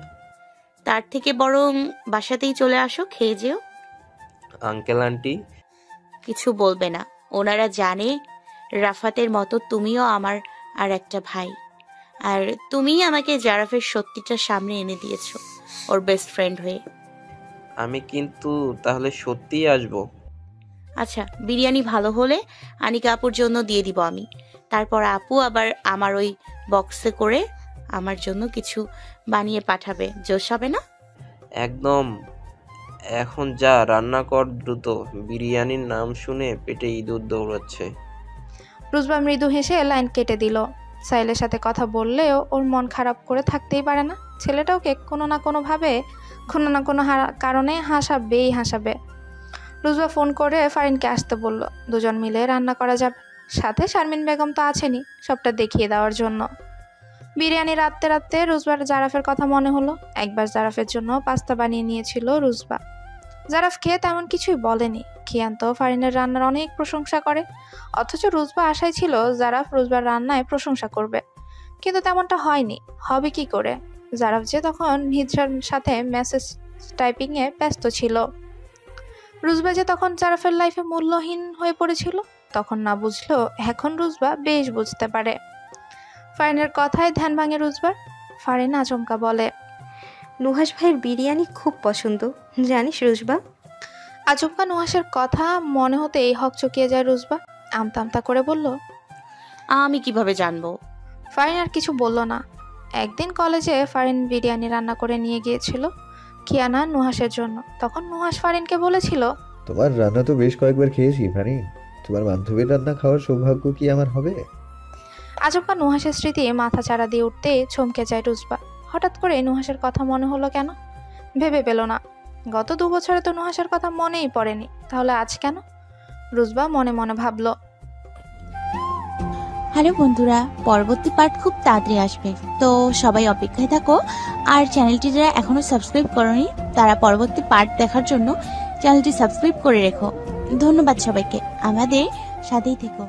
তার থেকে বরং বাসাতেই চলে আসো, খেয়ে যেও। আঙ্কেল আন্টি কিছু বলবে না। ওনারা জানে রাফাতের মতো তুমিও আমার আর একটা ভাই। আর তুমিই আমাকে জারাফের সত্যিটা সামনে এনে দিয়েছো, ওর বেস্ট ফ্রেন্ড হয়ে। আমি কিন্তু তাহলে সত্যিই আসবো। আচ্ছা, বিরিয়ানি ভালো হলে আনিকা আপুর জন্য দিয়ে দিব আমি। তারপর আপু আবার আমার ওই বক্সে করে আমার জন্য কিছু বানিয়ে পাঠাবে। জোশ হবে না? একদম। এখন যা, রান্না কর দ্রুত। বিরিয়ানির নাম শুনে পেটে ইঁদুর দৌড়াচ্ছে। রুজবা মৃদু হেসে লাইন কেটে দিল। সাহিলের সাথে কথা বললেও ওর মন খারাপ করে থাকতেই পারে না। ছেলেটা ওকে কোনো না কোনো কারণে হাসাবে। রুজবা ফোন করে ফারিনকে আসতে বলল। 2 জন মিলে রান্না করা যাবে। সাথে শারমিন বেগম তো আছেনই সবটা দেখিয়ে দেওয়ার জন্য। বিরিয়ানি রাতে রুজবার জারাফের কথা মনে হলো। একবার জারাফের জন্য পাস্তা বানিয়ে নিয়েছিল রুজবা। জারাফ খেয়ে তেমন কিছুই বলেনি। খিয়ান তো ফারিনের রান্নার অনেক প্রশংসা করে। অথচ রুজবা আশায় ছিল জারাফ রুজবার রান্নায় প্রশংসা করবে, কিন্তু তেমনটা হয়নি। হবে কি করে? জারাফ যে তখন হিজরার সাথে মেসেজ টাইপিংয়ে ব্যস্ত ছিল। রুজবা যে তখন জারাফের লাইফে মূল্যহীন হয়ে পড়েছিল, তখন না বুঝলো এখন রুজবা বেশ বুঝতে পারে। ফারিনের কথায় ধ্যান ভাঙে রুজবার। ফারিন আচমকা বলে, নুহাস ভাইয়ের বিরিয়ানি খুব পছন্দ, জানিস রুজবা? আচমকা নুহাসের কথা মনে হতেই হকচকিয়ে যায় রুজবা। আমতা করে বলল, আমি কিভাবে জানবো? ফারিন আর কিছু বলল না। একদিন কলেজে ফারিন বিরিয়ানি রান্না করে নিয়ে গিয়েছিল কিয়ানা নুহাসের জন্য। তখন নুহাস ফারিনকে বলেছিল, তোমার রান্না তো বেশ কয়েকবার খেয়েছি ফারিন, তোমার বান্ধবীর রান্না খাওয়ার সৌভাগ্য কি আমার হবে? আচমকা নুহাসের স্মৃতি মাথা চাড়া দিয়ে উঠতে চমকে যায় রুজবা। হঠাৎ করে নুহাসের কথা মনে হলো কেন? ভেবে পেল না। গত 2 বছরে তো নুহাসের কথা মনেই পড়েনি, তাহলে আজ কেন? রুজবা মনে মনে ভাবল। হ্যালো বন্ধুরা, পরবর্তী পার্ট খুব তাড়াতাড়ি আসবে, তো সবাই অপেক্ষায় থাকো। আর চ্যানেলটি যারা এখনো সাবস্ক্রাইব করনি তারা পরবর্তী পার্ট দেখার জন্য চ্যানেলটি সাবস্ক্রাইব করে রেখো। ধন্যবাদ সবাইকে, আমাদের সাথেই থেকো।